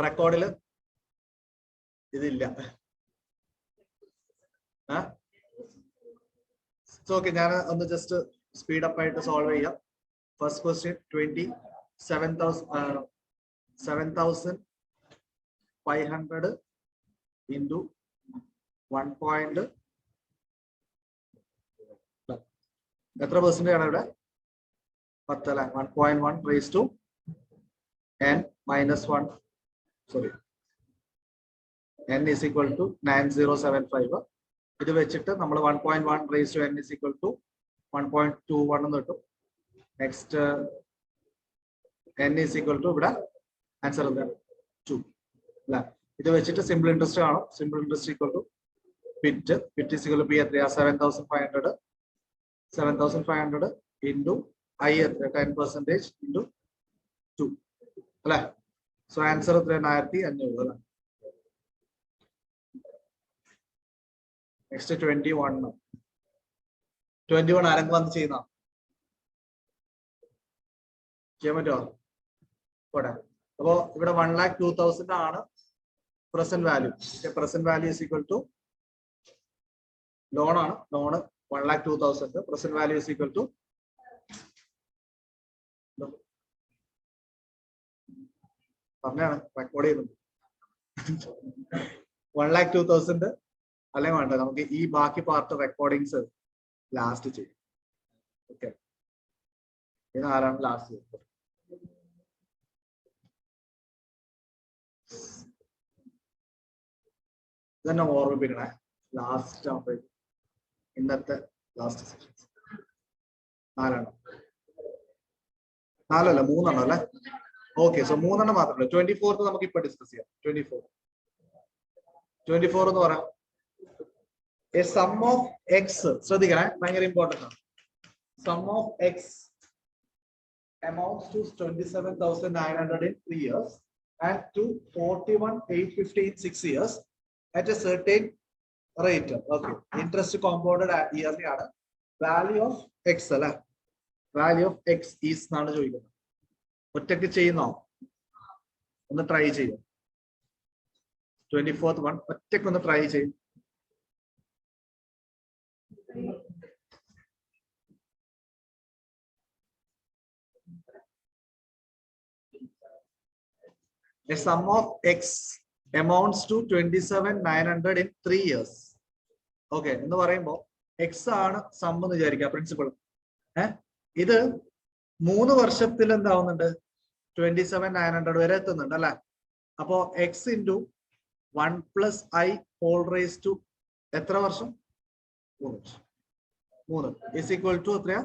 റെക്കോർഡിൽ ഇതില്ല. ഓക്കെ, ഞാൻ ഒന്ന് ജസ്റ്റ് സ്പീഡ് അപ്പ് ആയിട്ട് സോൾവ് ചെയ്യാം. First question 7,500 into 1. എത്ര പെർസെന്റ് ആണ് ഇവിടെ? 10 അല്ലെ? 1.1 raised to n minus 1. Sorry, n is equal to 9075. ഇത് വെച്ചിട്ട് നമ്മൾ 1.1 raised to n is equal to 1.21 എന്ന് കിട്ടും. Next n is equal to ഇവിടെ ആൻസർ എന്താണ്? 2 അല്ലെ? ഇത് വെച്ചിട്ട് സിമ്പിൾ ഇൻട്രസ്റ്റ് കാണും. Simple interest equal to pit is equal to p എത്രയാ? 7,500 into I എത്ര? 10% into 2 അല്ലെ? സോ ആൻസർ എത്ര? 1500 അല്ലെ? നെക്സ്റ്റ് 21 ആരെങ്കിലും വന്ന് ചെയ്യുന്ന ചെയ്യാൻ പറ്റുമോ? പോട്ടെ. അപ്പോ ഇവിടെ 1,02,000 ആണ് present value. Present value is equal to loan ആണ്. Loan 1,02,000. Present value is equal to പറഞ്ഞാണ് റെക്കോർഡ് ചെയ്യുന്നത് 1,02,000 അല്ലെങ്കിൽ വേണ്ട. നമുക്ക് ഈ ബാക്കി പാർട്ട് റെക്കോർഡിങ്സ് ലാസ്റ്റ് ചെയ്യും. ഓക്കെ, ഇത് ആരാണ് ലാസ്റ്റ്? ഇതന്നെ ഓർമ്മിപ്പിക്കണേ. ലാസ്റ്റ് ആകുമ്പോഴേക്കും ഇന്നത്തെ ലാസ്റ്റ് സെഷൻ 4 4 3 അല്ലേ? ഓക്കെ, സോ 3 മാത്രമല്ല. 24th നമുക്ക് ഇപ്പൊ ഡിസ്കസ് ചെയ്യാം. 24 എന്ന് പറയാം. A sum of x, ശ്രദ്ധിക്കണേ, ഭയങ്കര ഇമ്പോർട്ടന്റ് ആണ്. Sum of x amounts to 27,900 in 3 years and to 41,850 in 6 years at a certain rate. Okay, interest compounded yearly ആണ്. Value of x അല്ലെ? Value of x is എന്നാണ് ചോദിക്കുന്നത്. ഒറ്റയ്ക്ക് ചെയ്യുന്നോ? ഒന്ന് ട്രൈ ചെയ്യും. 24th one ഒറ്റയ്ക്ക് ഒന്ന് ട്രൈ ചെയ്യും. A sum of x amounts to 27,900 in 3 years. Okay, എന്ന് പറയുമ്പോൾ x ആണ് സം എന്ന് വിചാരിക്കുക, പ്രിൻസിപ്പൾ. ഇത് 3 വർഷത്തിൽ എന്താവുന്നുണ്ട്? 27,900 വരെ എത്തുന്നുണ്ട് അല്ലെ? അപ്പോ x into 1 plus I whole raised to എത്ര വർഷം? 3 is equal to എത്രയാ?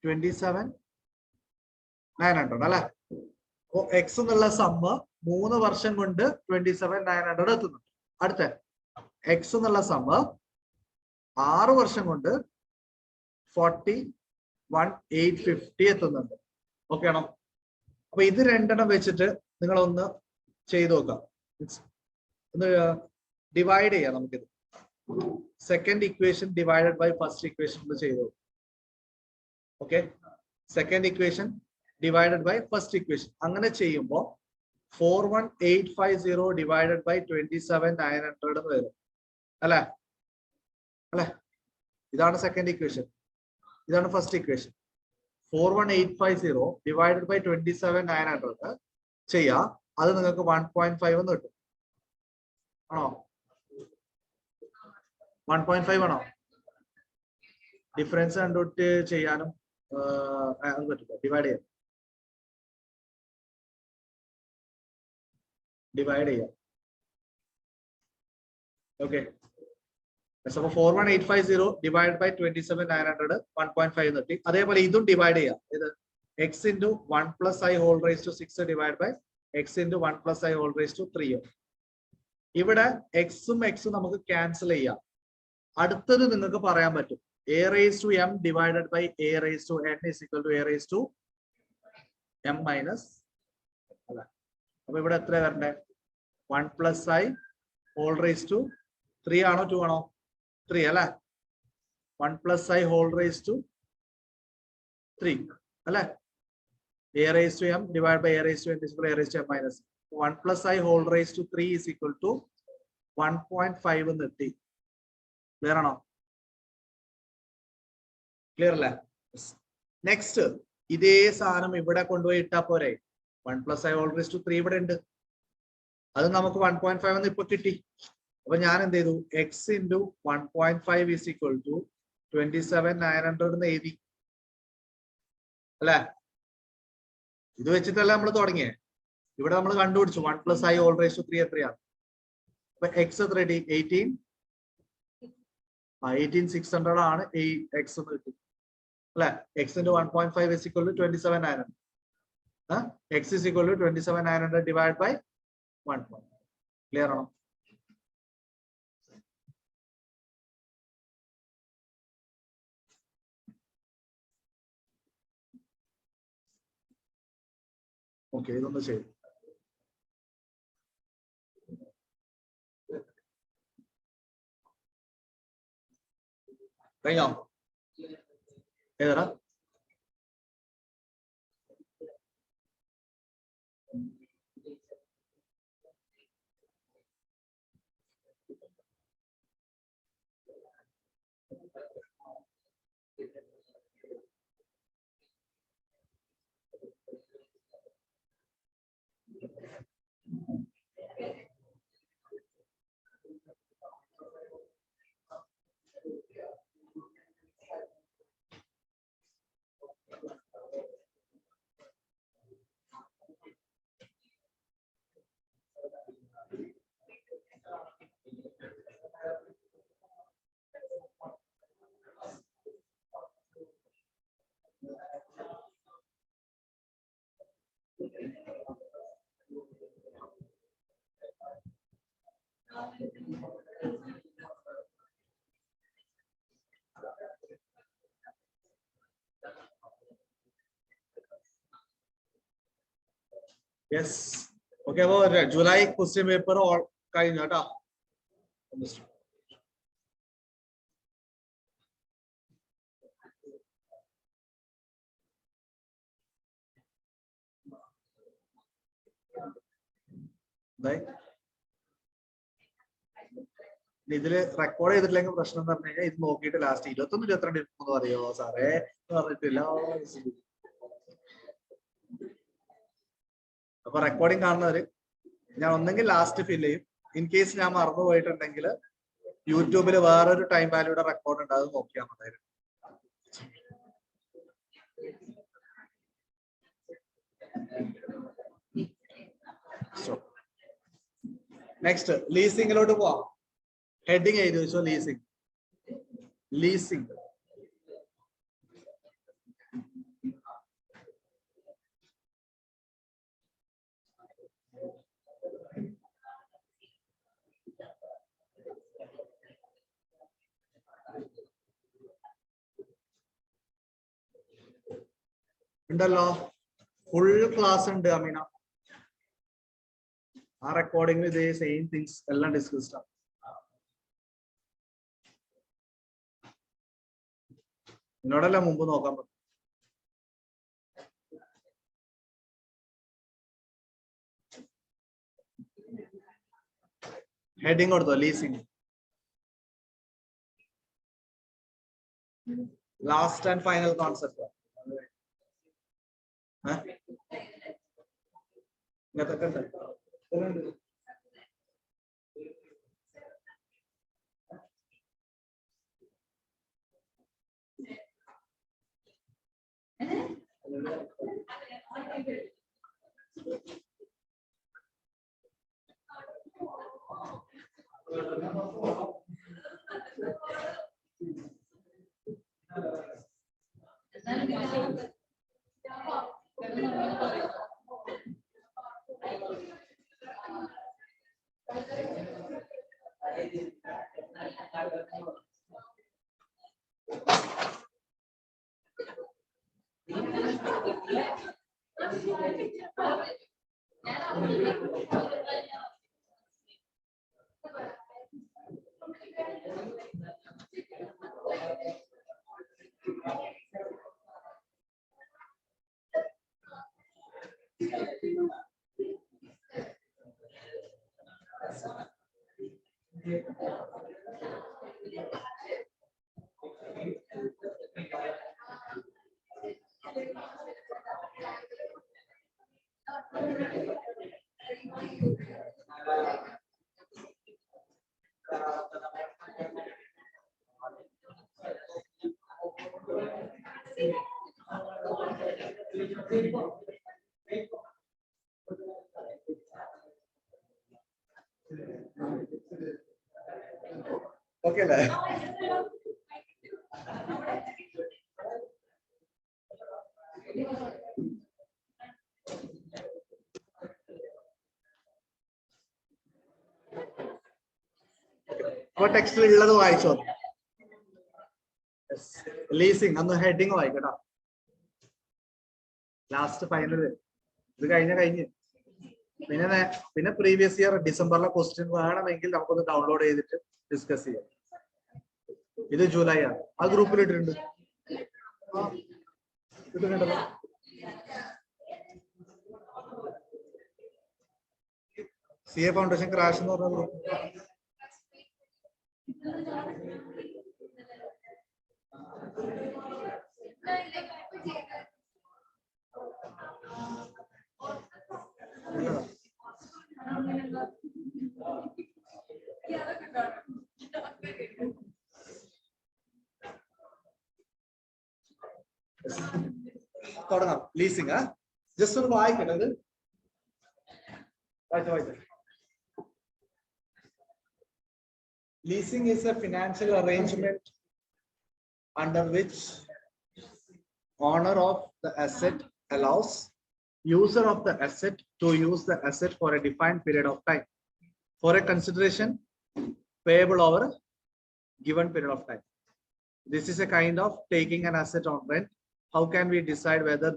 27,900 അല്ലെ? അപ്പോ x എന്നുള്ള സമ്മ് 3 വർഷം കൊണ്ട് 27,900 എത്തുന്നുണ്ട്. അടുത്ത x എന്നുള്ള സമ്മ് 6 വർഷം കൊണ്ട് 41,850 എത്തുന്നുണ്ട്. ഓക്കെ ആണോ? അപ്പൊ ഇത് രണ്ടെണ്ണം വെച്ചിട്ട് നിങ്ങൾ ഒന്ന് ചെയ്തു നോക്കാം. ഒന്ന് ഡിവൈഡ് ചെയ്യാം. നമുക്കിത് second equation divided by first equation ഒന്ന് ചെയ്തു. Okay, second equation divided by first equation. അങ്ങനെ ചെയ്യുമ്പോൾ 41,850 ഡിവൈഡഡ് ബൈ 27,900 എന്ന് വരും അല്ലെ? ഇതാണ് സെക്കൻഡ് ഇക്വേഷൻ, ഇതാണ് ഫസ്റ്റ് ഇക്വേഷൻ. 41,850 ഡിവൈഡഡ് ബൈ 27,900 ചെയ്യാ. അത് നിങ്ങൾക്ക് 1.5 എന്ന് കിട്ടും. ആണോ? 1.5 ആണോ? ഡിഫറൻസ് കണ്ടിട്ട് ചെയ്യാനും പറ്റില്ല. ഡിവൈഡ് ചെയ്യാം. ഓക്കെ, so 41,850 divided by 27,900 1.5 കിട്ടി. അതേപോലെ ഇതും ഡിവൈഡ് ചെയ്യാം. ഇത് x into 1 plus I whole raised to 6 divided by x into 1 plus I whole raised to 3. ഇവിടെ എക്സും എക്സും നമുക്ക് ക്യാൻസൽ ചെയ്യാം. അടുത്തത് നിങ്ങൾക്ക് പറയാൻ പറ്റും a raised to m divided by a raised to n is equal to a raised to m minus അല്ല. അപ്പൊ ഇവിടെ എത്ര വരണ്ടേ? 1 plus I whole raised to 3 ആണോ 2 ആണോ? 3 അല്ലെ? 1 plus I whole raised to 3 അല്ലെ? a raised to m divided by a raised to n is equal to a raised to m minus 1 plus I whole raised to 3 is equal to 1.5 എന്ന് കിട്ടി. Clear ആണോ? Clear അല്ലേ? Next ഇതേ സാധനം ഇവിടെ കൊണ്ടുപോയി ഇട്ടാ പോരെ. 1 plus I whole raised to 3 ഇവിടെ ഉണ്ട്. അത് നമുക്ക് 1.5 എന്ന് ഇപ്പൊ കിട്ടി. അപ്പൊ ഞാൻ എന്ത് ചെയ്തു? x into 1.5 is equal to 27,900 എന്ന് എഴുതി അല്ലെ? ഇത് വെച്ചിട്ടല്ല നമ്മൾ തുടങ്ങിയേ. ഇവിടെ നമ്മൾ കണ്ടുപിടിച്ചു 1 plus I whole raised to 3 എത്രയാണ്? അപ്പൊ x എത്ര കിട്ടി? 18,600 ആണ് x എന്ന് കിട്ടി അല്ലെ? x into 1.5 is equal to 27,900. x is equal to 27,900 divided by 1. Clear ആണോ? ഓക്കെ, ഇതൊന്ന് ചെയ്യും. കഴിഞ്ഞോ? ഏതാ? Yes, okay. അപ്പോ ജൂലൈ ക്വസ്റ്റ്യൻ പേപ്പർ കഴിഞ്ഞു കേട്ടോ. ഇതില് റെക്കോർഡ് ചെയ്തിട്ടില്ലെങ്കിൽ പ്രശ്നം എന്ന് പറഞ്ഞു കഴിഞ്ഞാൽ ഇത് നോക്കിയിട്ട് ലാസ്റ്റ് 21, 22 എന്ന് പറയോ സാറേ പറഞ്ഞിട്ടില്ല. അപ്പൊ റെക്കോർഡിംഗ് കാണുന്നവര് ഞാൻ ഒന്നെങ്കിൽ ലാസ്റ്റ് ഫില്ല് ചെയ്യും. ഇൻ കേസ് ഞാൻ മറന്നു പോയിട്ടുണ്ടെങ്കിൽ യൂട്യൂബിൽ വേറൊരു ടൈം വാല്യൂടെ റെക്കോർഡ് ഉണ്ട്, അത് നോക്കിയാൽ മതി. നെക്സ്റ്റ് ലീസിംഗിലോട്ട് പോവാം. ഹെഡിങ് എഴുതി വെച്ചോ, ലീസിംഗ്. ലീസിംഗ് ഉണ്ടല്ലോ, ഫുൾ ക്ലാസ് ഉണ്ട് അമീന. ആ റെക്കോർഡിംഗ് ഇതേ സെയിം തിങ്സ് എല്ലാം ഡിസ്കസ്ഡ് ആണ്. എന്നോടല്ല മുമ്പ് നോക്കാൻ പറ്റും. ഹെഡിങ് കൊടുത്തോ, leasing. Last and final concept. ഇങ്ങനത്തെ ഉണ്ട്. Okay, അല്ലേ? അപ്പൊ ടെക്സ്റ്റിൽ ഉള്ളത് വായിച്ചോ. ലീസിങ് അന്ന് ഹെഡിങ് വായിക്കട്ടോ. ലാസ്റ്റ് ഫൈനൽ ഇത് കഴിഞ്ഞ് പിന്നെ പ്രീവിയസ് ഇയർ ഡിസംബറിലെ ക്വസ്റ്റ്യൻ വേണമെങ്കിൽ നമുക്കൊന്ന് ഡൗൺലോഡ് ചെയ്തിട്ട് ഡിസ്കസ് ചെയ്യാം. ഇത് ജൂലൈ ആണ്. ആ ഗ്രൂപ്പിൽ ഇട്ടിട്ടുണ്ട്. CA ഫൗണ്ടേഷൻ ക്രാഷ് എന്ന് പറഞ്ഞ ഗ്രൂപ്പ്. തുടങ്ങാം. ലീസിംഗ് ജസ്റ്റ് ഒന്ന് വായിക്കട്ടെ. അത് വായിച്ച leasing is a financial arrangement under which owner of the asset allows user of the asset to use the asset for a defined period of time for a consideration payable over a given period of time. This is a kind of taking an asset on rent. How can we decide whether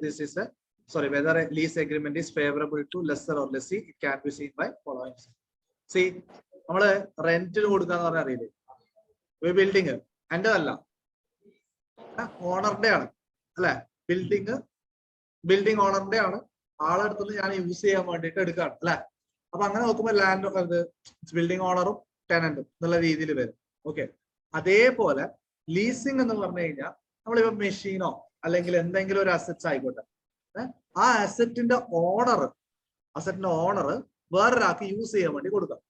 whether a lease agreement is favorable to lessor or lessee? It can be seen by following. See, നമ്മള് റെന്റിന് കൊടുക്കാന്ന് പറഞ്ഞാൽ അറിയില്ലേ? ഒരു building എൻ്റെ അല്ല, ഓണറിന്റെ ആണ് അല്ലെ? ബിൽഡിംഗ് ഓണറിന്റെ ആണ്. ആളെടുത്തുനിന്ന് ഞാൻ യൂസ് ചെയ്യാൻ വേണ്ടിയിട്ട് എടുക്കുകയാണ് അല്ലെ? അപ്പൊ അങ്ങനെ നോക്കുമ്പോൾ ലാൻഡ് ബിൽഡിംഗ് ഓണറും ടെനന്റും എന്നുള്ള രീതിയിൽ വരും. ഓക്കെ, അതേപോലെ ലീസിംഗ് എന്ന് പറഞ്ഞു കഴിഞ്ഞാൽ നമ്മളിപ്പോ മെഷീനോ അല്ലെങ്കിൽ എന്തെങ്കിലും ഒരു അസറ്റ്സ് ആയിക്കോട്ടെ, ആ അസറ്റിന്റെ ഓണർ വേറൊരാൾക്ക് യൂസ് ചെയ്യാൻ വേണ്ടി കൊടുക്കാം.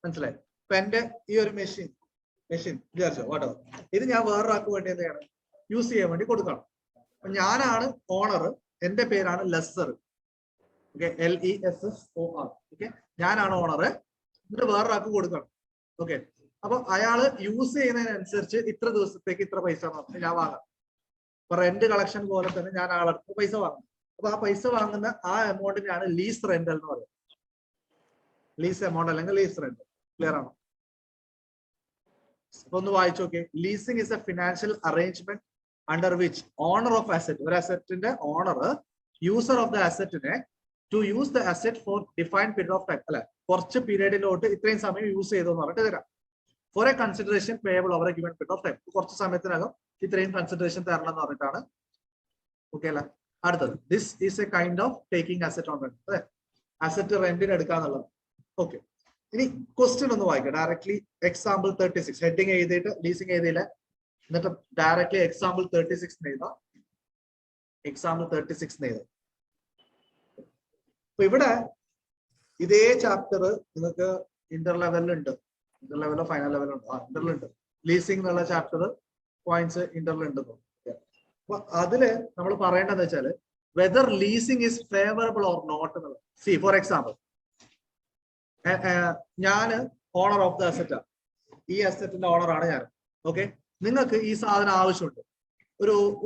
മനസ്സിലായി? ഇപ്പൊ എന്റെ ഈ ഒരു മെഷീൻ വിചാരിച്ചോ വാട്ടോ, ഇത് ഞാൻ വേറൊരാൾക്ക് വേണ്ടി എന്താണ് യൂസ് ചെയ്യാൻ വേണ്ടി കൊടുക്കണം. അപ്പൊ ഞാനാണ് ഓണർ, എന്റെ പേരാണ് ലെസ്സർ. Okay, LESSOR. ഓക്കെ, ഞാനാണ് ഓണർ, എന്നിട്ട് വേറൊരാൾക്ക് കൊടുക്കണം. ഓക്കെ, അപ്പൊ അയാള് യൂസ് ചെയ്യുന്നതിനനുസരിച്ച് ഇത്ര ദിവസത്തേക്ക് ഇത്ര പൈസ ഞാൻ വാങ്ങാം. ഇപ്പൊ റെന്റ് കളക്ഷൻ പോലെ തന്നെ ഞാൻ ആളെടുത്ത് പൈസ വാങ്ങും. അപ്പൊ ആ പൈസ വാങ്ങുന്ന ആ എമൗണ്ടിനാണ് ലീസ് റെന്റൽ എന്ന് പറയുന്നത്. ലീസ് എമൗണ്ട് അല്ലെങ്കിൽ ലീസ് റെന്റ്. ക്ലിയർ ആണോ? അപ്പൊ ഒന്ന് വായിച്ചു നോക്കി. Leasing is a financial arrangement under which owner of asset, ഒരു അസറ്റിന്റെ ഓണർ യൂസർ ഓഫ് ദ അസറ്റിനെ to use the asset for defined period of time, അല്ലെ? കുറച്ച് പീരീഡിലോട്ട് ഇത്രയും സമയം യൂസ് ചെയ്തെന്ന് പറഞ്ഞിട്ട് തരാം. For a consideration payable over a given period of time, കുറച്ച് സമയത്തിനകം ഇത്രയും കൺസിഡറേഷൻ തരണം എന്ന് പറഞ്ഞിട്ടാണ്. ഓക്കെ അല്ലെ? അടുത്തത്, this is A kind of taking asset on rent, അല്ലെ? അസറ്റ് റെന്റിന് എടുക്കാന്നുള്ളത്. ഓക്കെ, ഇനി ക്വസ്റ്റ്യൻ ഒന്ന് വായിക്കാം ഡയറക്ട്ലി. എക്സാമ്പിൾ 36 ഹെഡിങ് എഴുതിയിട്ട് ലീസിംഗ് എഴുതിയില്ല, എന്നിട്ട് ഡയറക്ട്ലി എക്സാമ്പിൾ 36 എഴുതാം. എക്സാമ്പിൾ 36 എഴുതാം. അപ്പൊ ഇവിടെ ഇതേ ചാപ്റ്റർ നിങ്ങൾക്ക് ഇന്റർ ലെവലിലുണ്ട്. ഇന്റർ ലെവലോ ഫൈനൽ ലെവലോ ഉണ്ട്. ഇന്ററിലുണ്ട്. ലീസിംഗ് എന്നുള്ള ചാപ്റ്റർ പോയിന്റ്സ് ഇന്ററിലുണ്ട്. അപ്പൊ അതില് നമ്മൾ പറയേണ്ടതെന്ന് വെച്ചാൽ whether leasing is favourable or not എന്നുള്ളത്. സി ഫോർ എക്സാമ്പിൾ, ഞാന് ഓണർ ഓഫ് ദ അസറ്റ്, ഈ അസറ്റിന്റെ ഓണറാണ് ഞാൻ. ഓക്കെ, നിങ്ങൾക്ക് ഈ സാധനം ആവശ്യമുണ്ട്,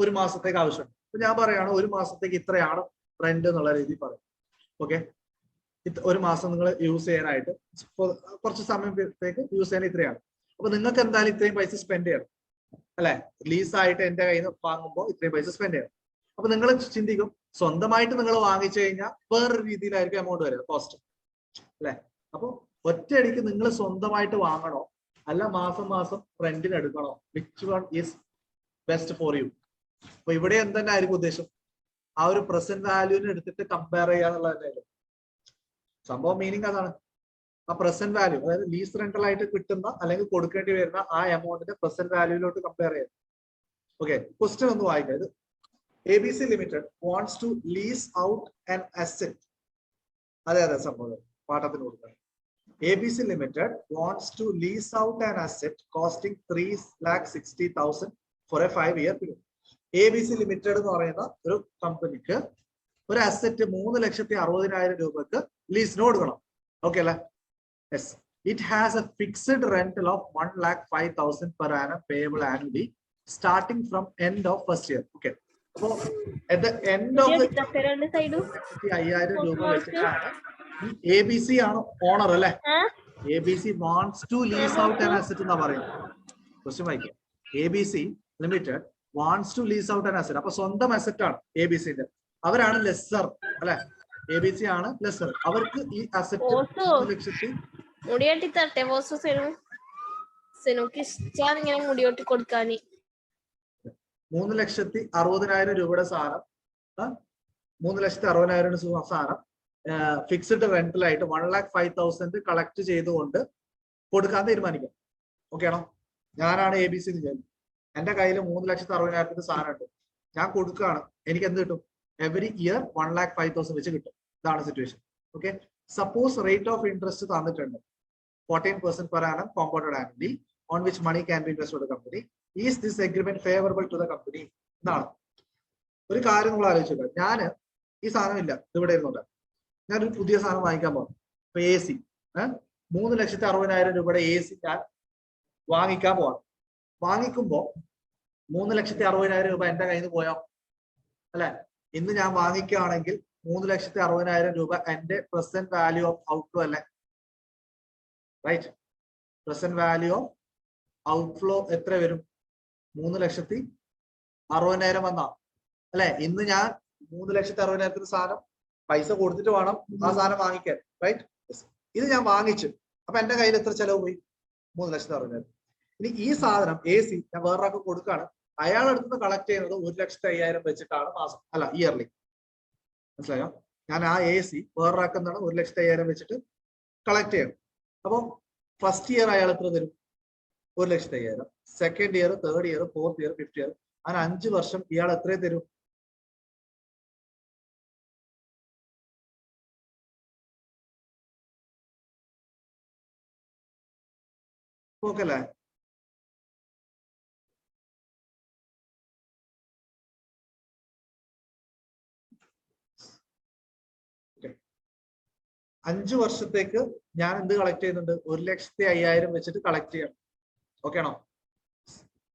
ഒരു മാസത്തേക്ക് ആവശ്യമുണ്ട്. അപ്പൊ ഞാൻ പറയാണ് ഒരു മാസത്തേക്ക് ഇത്രയാണ് റെന്റ് എന്നുള്ള രീതിയിൽ പറയും. ഓക്കെ, ഒരു മാസം നിങ്ങൾ യൂസ് ചെയ്യാനായിട്ട് കുറച്ച് സമയത്തേക്ക് യൂസ് ചെയ്യാൻ ഇത്രയാണ്. അപ്പൊ നിങ്ങൾക്ക് എന്തായാലും ഇത്രയും പൈസ സ്പെൻഡ് ചെയ്യണം അല്ലെ? ലീസായിട്ട് എന്റെ കയ്യിൽ നിന്ന് വാങ്ങുമ്പോൾ ഇത്രയും പൈസ സ്പെൻഡ് ചെയ്യണം. അപ്പൊ നിങ്ങൾ ചിന്തിക്കും, സ്വന്തമായിട്ട് നിങ്ങൾ വാങ്ങിച്ചു കഴിഞ്ഞാൽ വേറൊരു രീതിയിലായിരിക്കും എമൗണ്ട് വരിക, കോസ്റ്റ് അല്ലെ? അപ്പൊ ഒറ്റയടിക്ക് നിങ്ങൾ സ്വന്തമായിട്ട് വാങ്ങണോ അല്ല മാസം മാസം റെന്റിന് എടുക്കണോ? Which one is best for you? അപ്പൊ ഇവിടെ എന്തെന്നെ ആയിരിക്കും ഉദ്ദേശം? ആ ഒരു പ്രസന്റ് വാല്യൂവിനെ എടുത്തിട്ട് കമ്പയർ ചെയ്യാന്നുള്ളതല്ലേ സംഭവം. മീനിങ് അതാണ്. ആ പ്രസന്റ് വാല്യൂ, അതായത് ലീസ് റെന്റൽ ആയിട്ട് കിട്ടുന്ന അല്ലെങ്കിൽ കൊടുക്കേണ്ടി വരുന്ന ആ എമൗണ്ടിന്റെ പ്രസന്റ് വാല്യൂയിലോട്ട് കമ്പയർ ചെയ്യാം. ഓക്കെ, ക്വസ്റ്റ്യൻ ഒന്ന് വായിക്കാം. ഇത് ABC Limited wants to lease out an asset. അതെ സംഭവം പാഠത്തിന് കൊടുക്കുക. ABC Limited wants to lease out an asset costing 3,60,000 for a 5-year period. ABC Limited എന്ന് പറയുന്ന ഒരു കമ്പനിക്ക് ഒരു അസറ്റ് 3,60,000 രൂപക്ക് ലീസിന് കൊടുക്കണം. ഓക്കെ അല്ലേ? Yes. It has a fixed rental of 1,05,000 per annum payable annually starting from end of first year. Okay. So at the end of the 5,000 രൂപ വെച്ചിട്ടാണ് ഈ ABC ആണ് ഓണർ അല്ലേ? ABC wants to lease out an asset എന്നാ പറയുന്നത്. Question വായിക്കാം. ABC Limited wants to lease out an asset. അപ്പൊ സ്വന്തം അസറ്റ് ആണ് ABCന്റെ. അവരാണ് ലെസ്സർ അല്ലെ? ABC ആണ് ലെസ്സർ. അവർക്ക് ഈ അസറ്റ് 3,00,000 മുടിയോട്ടി തട്ടെ ബോസ് സെനുക്ക് ഇഷ്ടാണ് ഇങ്ങനെ മുടിയോട്ടി കൊടുക്കാന്. 3,60,000 രൂപയുടെ സാധനം, 3,60,000 സാധനം ഫിക്സ്ഡ് റെന്റൽ ആയിട്ട് 1,05,000 കളക്ട് ചെയ്തുകൊണ്ട് കൊടുക്കാൻ തീരുമാനിക്കാം. ഓക്കെ ആണോ? ഞാനാണ് ABC വിചാരിക്കും. എന്റെ കയ്യിൽ 3,60,000 സാധനം ഉണ്ട്, ഞാൻ കൊടുക്കുകയാണ്. എനിക്ക് എന്ത് കിട്ടും? എവറി ഇയർ 1,05,000 വെച്ച് കിട്ടും. ഇതാണ് situation. Okay, suppose rate of interest തന്നിട്ടുണ്ട് 14% per annum compounded annually on which money can be invested by the company. Is this agreement favorable to the company? എന്നാണ് ഒരു കാര്യം നമ്മൾ ആലോചിച്ചത്. ഞാൻ ഈ സാധനം ഇല്ല, ഇവിടെ ഇരുന്നുണ്ട്, ഞാനൊരു പുതിയ സാധനം വാങ്ങിക്കാൻ പോകും. ഇപ്പൊ AC 3,60,000 രൂപയുടെ AC ഞാൻ വാങ്ങിക്കാൻ പോവാം. വാങ്ങിക്കുമ്പോ 3,60,000 രൂപ എന്റെ കയ്യിൽ നിന്ന് പോയോ അല്ലെ? ഇന്ന് ഞാൻ വാങ്ങിക്കുകയാണെങ്കിൽ 3,60,000 രൂപ എന്റെ പ്രസന്റ് വാല്യൂ ഓഫ് ഔട്ട്ഫ്ലോ അല്ലേ? Right. Present value of outflow എത്ര വരും? 3,60,000 വന്നാ അല്ലെ? ഇന്ന് ഞാൻ 3,60,000 സാധനം പൈസ കൊടുത്തിട്ട് വേണം ആ സാധനം വാങ്ങിക്കാൻ. റൈറ്റ്. ഇത് ഞാൻ വാങ്ങിച്ചു. അപ്പൊ എന്റെ കയ്യിൽ എത്ര ചെലവ് പോയി? 3,60,000. ഇനി ഈ സാധനം AC ഞാൻ വേറൊരാൾക്ക് കൊടുക്കാണ്. അയാൾ അടുത്ത് കളക്ട് ചെയ്യുന്നത് 1,05,000 വെച്ചിട്ടാണ് മാസം അല്ല ഇയർലി. മനസ്സിലായോ? ഞാൻ ആ AC വേറൊരാൾക്കെന്താണ് 1,05,000 വെച്ചിട്ട് കളക്ട് ചെയ്യണം. അപ്പൊ ഫസ്റ്റ് ഇയർ അയാൾ എത്ര തരും? 1,05,000. Second year, third year, fourth year, fifth year, അങ്ങനെ 5 വർഷം ഇയാൾ എത്ര തരും? ഓക്കെ അല്ലേ? അഞ്ചു വർഷത്തേക്ക് ഞാൻ എന്ത് കളക്ട് ചെയ്യുന്നുണ്ട്? 1,05,000 വെച്ചിട്ട് കളക്ട് ചെയ്യണം. ഓക്കെ ആണോ?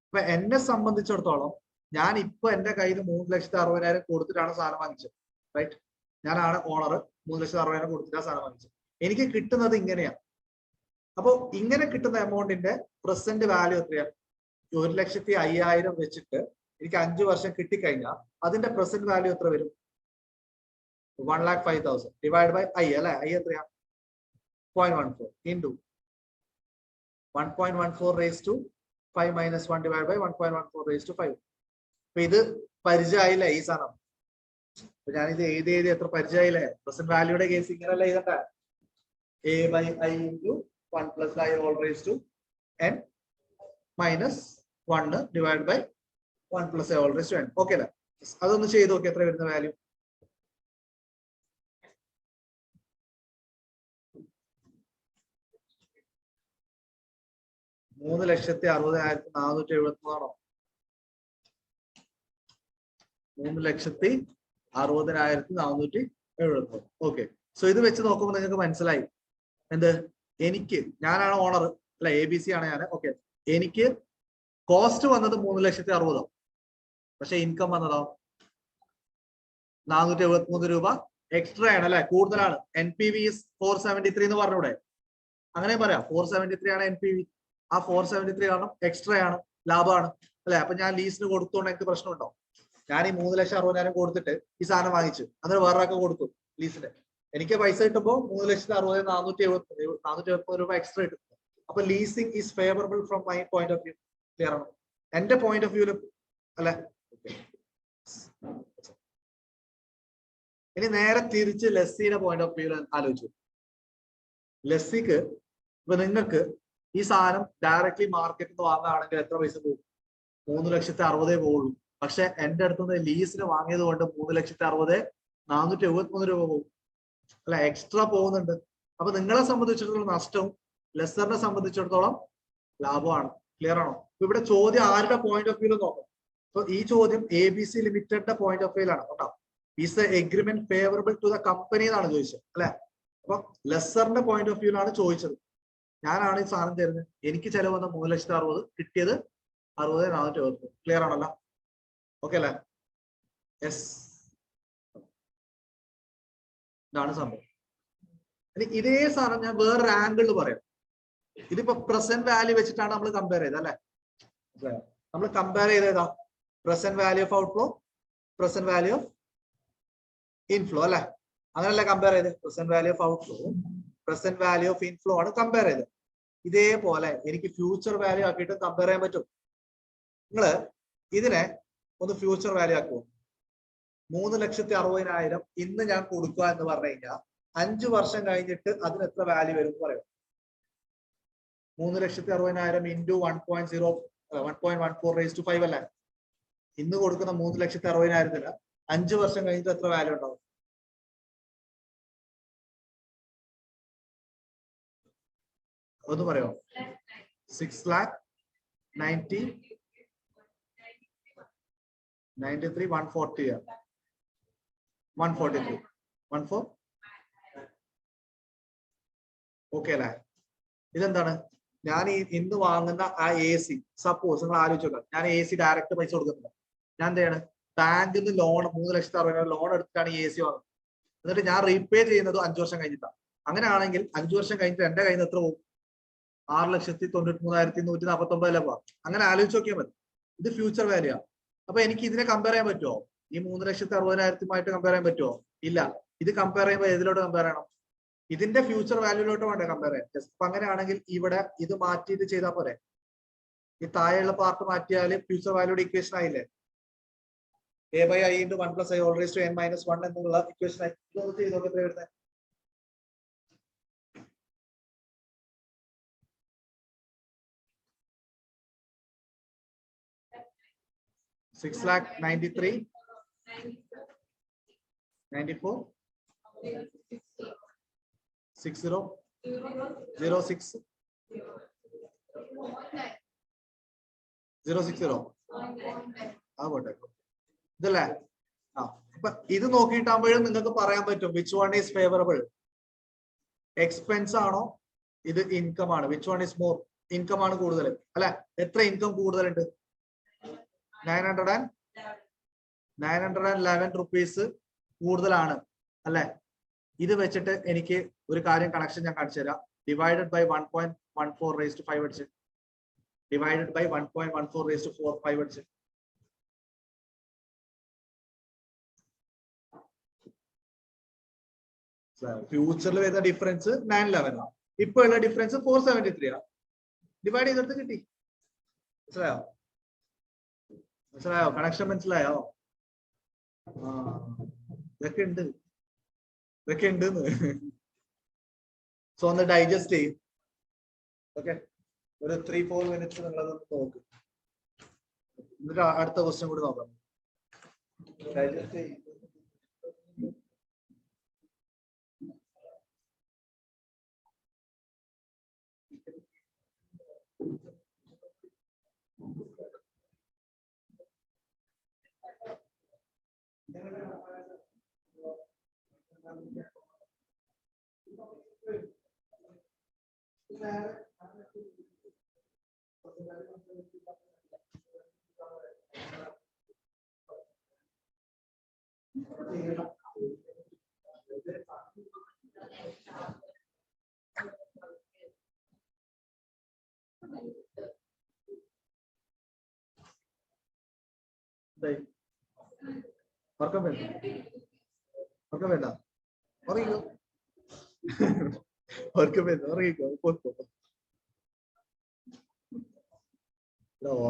അപ്പൊ എന്നെ സംബന്ധിച്ചിടത്തോളം ഞാൻ ഇപ്പൊ എന്റെ കയ്യിൽ 3,60,000 കൊടുത്തിട്ടാണ് സാധനം വാങ്ങിച്ചത്. റൈറ്റ്. ഞാനാണ് ഓണർ. 3,60,000 കൊടുത്തിട്ടാണ് സാധനം വാങ്ങിച്ചത്. എനിക്ക് കിട്ടുന്നത് ഇങ്ങനെയാണ്. അപ്പൊ ഇങ്ങനെ കിട്ടുന്ന എമൗണ്ടിന്റെ പ്രസന്റ് വാല്യൂ എത്രയാണ്? 1,05,000 വെച്ചിട്ട് എനിക്ക് 5 വർഷം കിട്ടിക്കഴിഞ്ഞാൽ അതിന്റെ പ്രസന്റ് വാല്യൂ എത്ര വരും? 1,05,000 ഡിവൈഡ് ബൈ I അല്ലെ? I എത്രയാ? 0.14 into 1.14 raised to 5 minus 1 divided by 1.14 raised to 5. അപ്പൊ ഇത് പരിചയമായില്ലേ ഈ സാധനം? അപ്പൊ ഞാനിത് എഴുതി എത്ര പരിചയമായില്ലേ? പ്രസന്റ് വാല്യൂയുടെ കേസ് ഇങ്ങനെയല്ല എഴുതണ്ട. A by I into 1 plus I all raised to n minus 1 divided by 1 plus I all raised to n. Okay അല്ലേ? അതൊന്ന് ചെയ്ത് നോക്കി എത്ര വരുന്ന വാല്യൂ? $3,60,470 $3,60,470. ഓക്കെ. സോ ഇത് വെച്ച് നോക്കുമ്പോൾ നിങ്ങൾക്ക് മനസ്സിലായി എന്ത്? എനിക്ക്, ഞാനാണ് ഓണർ അല്ലെ? ABC ആണ് ഞാൻ. ഓക്കെ. എനിക്ക് കോസ്റ്റ് വന്നത് 3,60,000, പക്ഷെ ഇൻകം വന്നതോ 473 രൂപ എക്സ്ട്രാ ആണ് അല്ലെ? കൂടുതലാണ്. NPV is 473 എന്ന് പറഞ്ഞൂടെ? അങ്ങനെ പറയാം. 473 ആണ് NPV. ആ 473 കാരണം എക്സ്ട്രാ ആണ്, ലാഭമാണ് അല്ലെ? അപ്പൊ ഞാൻ ലീസിന് കൊടുത്തോണ്ട് എനിക്ക് പ്രശ്നമുണ്ടോ? ഞാൻ ഈ 3,60,000 കൊടുത്തിട്ട് ഈ സാധനം വാങ്ങിച്ചു, അതിന് വേറൊക്കെ കൊടുത്തു ലീസിന്. എനിക്ക് പൈസ കിട്ടുമ്പോൾ 3,60,470 രൂപ എക്സ്ട്രാ കിട്ടും. അപ്പൊ leasing is favourable from my point of view. Clear ആണോ? എന്റെ പോയിന്റ് ഓഫ് വ്യൂല് അല്ലെ? ഇനി നേരെ തിരിച്ച് ലെസ്സിയുടെ പോയിന്റ് ഓഫ് വ്യൂ ആലോചിച്ചു. ലെസ്സിക്ക് ഇപ്പൊ നിങ്ങൾക്ക് ഈ സാധനം ഡയറക്ട്ലി മാർക്കറ്റിൽ നിന്ന് വാങ്ങുകയാണെങ്കിൽ എത്ര പൈസ പോകും? 3,60,000 പോകുള്ളൂ. പക്ഷെ എന്റെ അടുത്തുനിന്ന് ലീസിന് വാങ്ങിയത് കൊണ്ട് 3,60,000 473 രൂപ പോകും അല്ല, എക്സ്ട്രാ പോകുന്നുണ്ട്. അപ്പൊ നിങ്ങളെ സംബന്ധിച്ചിടത്തോളം നഷ്ടവും ലെസ്സറിനെ സംബന്ധിച്ചിടത്തോളം ലാഭമാണ്. ക്ലിയർ ആണോ? ഇവിടെ ചോദ്യം ആരുടെ പോയിന്റ് ഓഫ് വ്യൂ നോക്കാം. അപ്പൊ ഈ ചോദ്യം ABC ലിമിറ്റഡിന്റെ പോയിന്റ് ഓഫ് വ്യൂ ആണ് കേട്ടോ. Is the agreement favourable to the company എന്നാണ് ചോദിച്ചത് അല്ലെ. അപ്പൊ ലെസ്സറിന്റെ പോയിന്റ് ഓഫ് വ്യൂലാണ് ചോദിച്ചത്. ഞാനാണ് ഈ സാധനം തരുന്നത്. എനിക്ക് ചെലവ് വന്ന 3,60,000, കിട്ടിയത് 60,470. ക്ലിയർ ആണല്ലോ? ഓക്കെ അല്ലേ? യെസ്, ഇതാണ് സംഭവം. ഇനി ഇതേ സാധനം ഞാൻ വേറൊരു ആംഗിളിൽ പറയാം. ഇതിപ്പോ പ്രസന്റ് വാല്യൂ വെച്ചിട്ടാണ് നമ്മൾ കമ്പയർ ചെയ്തത് അല്ലെ. നമ്മൾ കമ്പയർ ചെയ്തേതാ? Present value of outflow, present value of inflow അല്ലെ. അങ്ങനല്ല കമ്പയർ ചെയ്ത്. Present value of outflow, present value of inflow ആണ് കമ്പയർ ചെയ്തത്. ഇതേപോലെ എനിക്ക് ഫ്യൂച്ചർ വാല്യൂ ആക്കിയിട്ട് കമ്പയർ ചെയ്യാൻ പറ്റും. നിങ്ങള് ഇതിനെ ഒന്ന് ഫ്യൂച്ചർ വാല്യൂ ആക്കുമോ? 3,60,000 ഇന്ന് ഞാൻ കൊടുക്കുക എന്ന് പറഞ്ഞു കഴിഞ്ഞാൽ 5 വർഷം കഴിഞ്ഞിട്ട് അതിന് എത്ര വാല്യൂ വരും എന്ന് പറയും? 3,60,000 ഇൻറ്റു 1.14 അല്ലേ. ഇന്ന് കൊടുക്കുന്ന 3,60,000 5 വർഷം കഴിഞ്ഞിട്ട് എത്ര വാല്യൂ ഉണ്ടാവും? ഒന്ന് പറയോ? 6,93,140 143 14. ഓക്കെ അല്ലേ? ഇതെന്താണ്? ഞാൻ ഈ ഇന്ന് വാങ്ങുന്ന ആ AC, സപ്പോസ് നിങ്ങൾ ആലോചിച്ച് നോക്കാം, ഞാൻ AC ഡയറക്റ്റ് പൈസ കൊടുക്കുന്നില്ല. ഞാൻ എന്താണ്? ബാങ്കിൽ നിന്ന് ലോൺ 3,60,000 ലോൺ എടുത്തിട്ടാണ് ഈ AC വാങ്ങുന്നത്. എന്നിട്ട് ഞാൻ റീപേ ചെയ്യുന്നത് 5 വർഷം കഴിഞ്ഞിട്ടാണ്. അങ്ങനെയാണെങ്കിൽ 5 വർഷം കഴിഞ്ഞിട്ട് എന്റെ കയ്യിൽ നിന്ന് എത്ര പോകും? 6,93,149 പോവാം. അങ്ങനെ ആലോചിച്ച് നോക്കിയാൽ മതി. ഇത് ഫ്യൂച്ചർ വാല്യൂ ആണ്. അപ്പൊ എനിക്ക് ഇതിനെ കമ്പയർ ചെയ്യാൻ പറ്റുമോ? ഈ 3,60,000 കമ്പയർ ചെയ്യാൻ പറ്റുമോ? ഇല്ല. ഇത് കമ്പയർ ചെയ്യുമ്പോൾ ഏതിലോട്ട് കമ്പയർ ചെയ്യണം? ഇതിന്റെ ഫ്യൂച്ചർ വാല്യൂലോട്ട് വേണ്ടേ കമ്പയർ ചെയ്യാൻ? അപ്പൊ അങ്ങനെയാണെങ്കിൽ ഇവിടെ ഇത് മാറ്റിയിട്ട് ചെയ്താൽ പോരെ? ഈ താഴെയുള്ള പാർട്ട് മാറ്റിയാൽ ഫ്യൂച്ചർ വാല്യൂടെ ഇക്വേഷൻ ആയില്ലേ? A/I into 1 + I all raised to n - 1 എന്നുള്ള ഇക്വേഷൻ ആയി. ഇതൊന്ന് ചെയ്ത് നോക്കി. എത്ര വരുന്നത്? 6,93,94 6006 060 ആ പോട്ടെ ഇതല്ലേ. ആ അപ്പൊ ഇത് നോക്കിയിട്ടാകുമ്പോഴും നിങ്ങൾക്ക് പറയാൻ പറ്റും which one is favourable. Expense ആണോ ഇത് ഇൻകം ആണ്? Which one is more? Income ആണ് കൂടുതൽ അല്ലെ. എത്ര ഇൻകം കൂടുതലുണ്ട്? 911 റുപ്പീസ് കൂടുതലാണ് അല്ലെ. ഇത് വെച്ചിട്ട് എനിക്ക് ഒരു കാര്യം കണക്ഷൻ ഞാൻ കാണിച്ചു തരാം. ഡിവൈഡഡ് ബൈ 1.14 raised to 5 അടിച്ച്, ഡിവൈഡഡ് ബൈ 1.14 raised to 4 5 അടിച്ച്. ഫ്യൂച്ചറിൽ വരുന്ന ഡിഫറൻസ് 911 ആണ്. ഇപ്പൊ ഉള്ള ഡിഫറൻസ് 473 ആണ്. ഡിവൈഡ് ചെയ്തെടുത്ത് കിട്ടി. മനസ്സിലായോ? മനസ്സിലായോ? കണക്ഷൻ മനസ്സിലായോ? ആ ഇതൊക്കെ ഉണ്ട്, ഇതൊക്കെ ഉണ്ട്. സോ ഒന്ന് ഡൈജസ്റ്റ് ചെയ്യും. ഓക്കെ, ഒരു 3-4 മിനിറ്റ്സ് നിങ്ങളതൊന്ന് നോക്ക്. എന്നിട്ട് അടുത്ത ക്വസ്റ്റ്യൻ കൂടി നോക്കാം. ഡൈജസ്റ്റ് ചെയ്യും. ഉറക്കം വേണ്ട, ഉറക്കം വേണ്ട, ഉറങ്ങിക്കോ, ഉറക്കം വേണ്ട, ഉറങ്ങിക്കോ.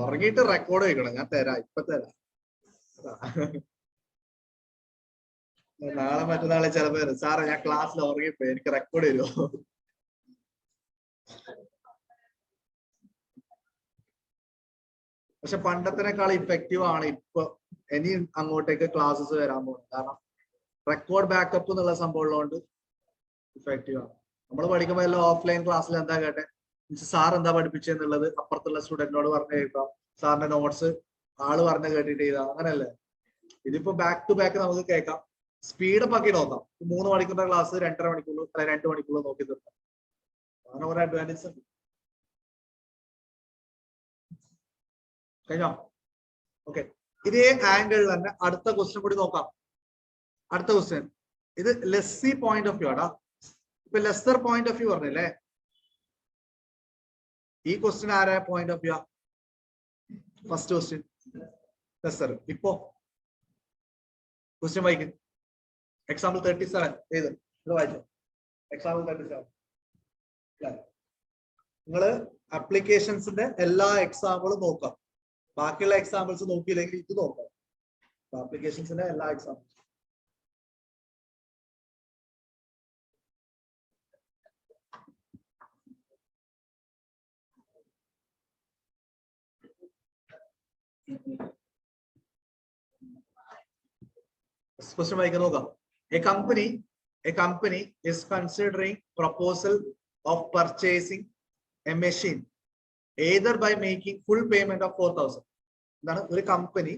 ഉറങ്ങിയിട്ട് റെക്കോർഡ് വയ്ക്കണം. ഞാൻ തരാം, ഇപ്പൊ തരാം. നാളെ മറ്റന്നാളെ ചിലപ്പോ വരും സാറേ ഞാൻ ക്ലാസ്സിൽ ഉറങ്ങിപ്പോയി എനിക്ക് റെക്കോർഡ് വരുമോ? പക്ഷെ പണ്ടത്തിനേക്കാൾ ഇഫക്റ്റീവ് ആണ് ഇപ്പൊ ഇനി അങ്ങോട്ടേക്ക് ക്ലാസ്സസ് വരാൻ പോകുന്നത്. കാരണം റെക്കോർഡ് ബാക്കപ്പ് എന്നുള്ള സംഭവം ഉള്ളതുകൊണ്ട് ഇഫക്റ്റീവ് ആണ്. നമ്മൾ പഠിക്കുമ്പോൾ എല്ലാം ഓഫ്ലൈൻ ക്ലാസ്സിൽ എന്താ കേട്ടെ, സാർ എന്താ പഠിപ്പിച്ചെന്നുള്ളത് അപ്പുറത്തുള്ള സ്റ്റുഡന്റിനോട് പറഞ്ഞു കേൾക്കാം, സാറിന്റെ നോട്ട്സ് ആള് പറഞ്ഞു കേട്ടിട്ട് ചെയ്താ അങ്ങനെയല്ലേ. ഇതിപ്പോ ബാക്ക് ടു ബാക്ക് നമുക്ക് കേൾക്കാം, സ്പീഡപ്പ് ആക്കി നോക്കാം. 3 മണിക്കൂറിന്റെ ക്ലാസ് 2.5 മണിക്കൂർ അല്ലെ 2 മണിക്കൂർ നോക്കി തീർക്കാം. അങ്ങനെ കുറെ അഡ്വാൻറ്റേജ് ഉണ്ട്. കഴിഞ്ഞോ? ഓക്കെ, ഇതേ ആംഗിളിൽ തന്നെ അടുത്ത ക്വസ്റ്റ്യൻ കൂടി നോക്കാം. അടുത്ത ക്വസ്റ്റ്യൻ ഇത് ലെസ്സി പോയിന്റ് ഓഫ് വ്യൂ ആടാ. ഇപ്പൊ ലെസ്സർ പോയിന്റ് ഓഫ് വ്യൂ പറഞ്ഞില്ലേ, ഈ ക്വസ്റ്റ്യൻ ആരാ point of view? First question lesser. ഇപ്പോ ക്വസ്റ്റ്യൻ വായിക്കും. എക്സാമ്പിൾ 37 ഏത് ഇത് വായിച്ചു. എക്സാമ്പിൾ 37 നിങ്ങള് അപ്ലിക്കേഷൻസിന്റെ എല്ലാ എക്സാമ്പിളും നോക്കാം. ബാക്കിയുള്ള എക്സാമ്പിൾസ് നോക്കിയില്ലെങ്കിൽ ഇത് നോക്കാം. ആപ്ലിക്കേഷൻസിന്റെ എല്ലാ എക്സാമ്പിൾസും ക്വസ്റ്റ്യൻ വായിക്കാൻ നോക്കാം. A company is considering proposal of purchasing a machine either by making full payment of 4,000. എന്താണ് ഒരു കമ്പനി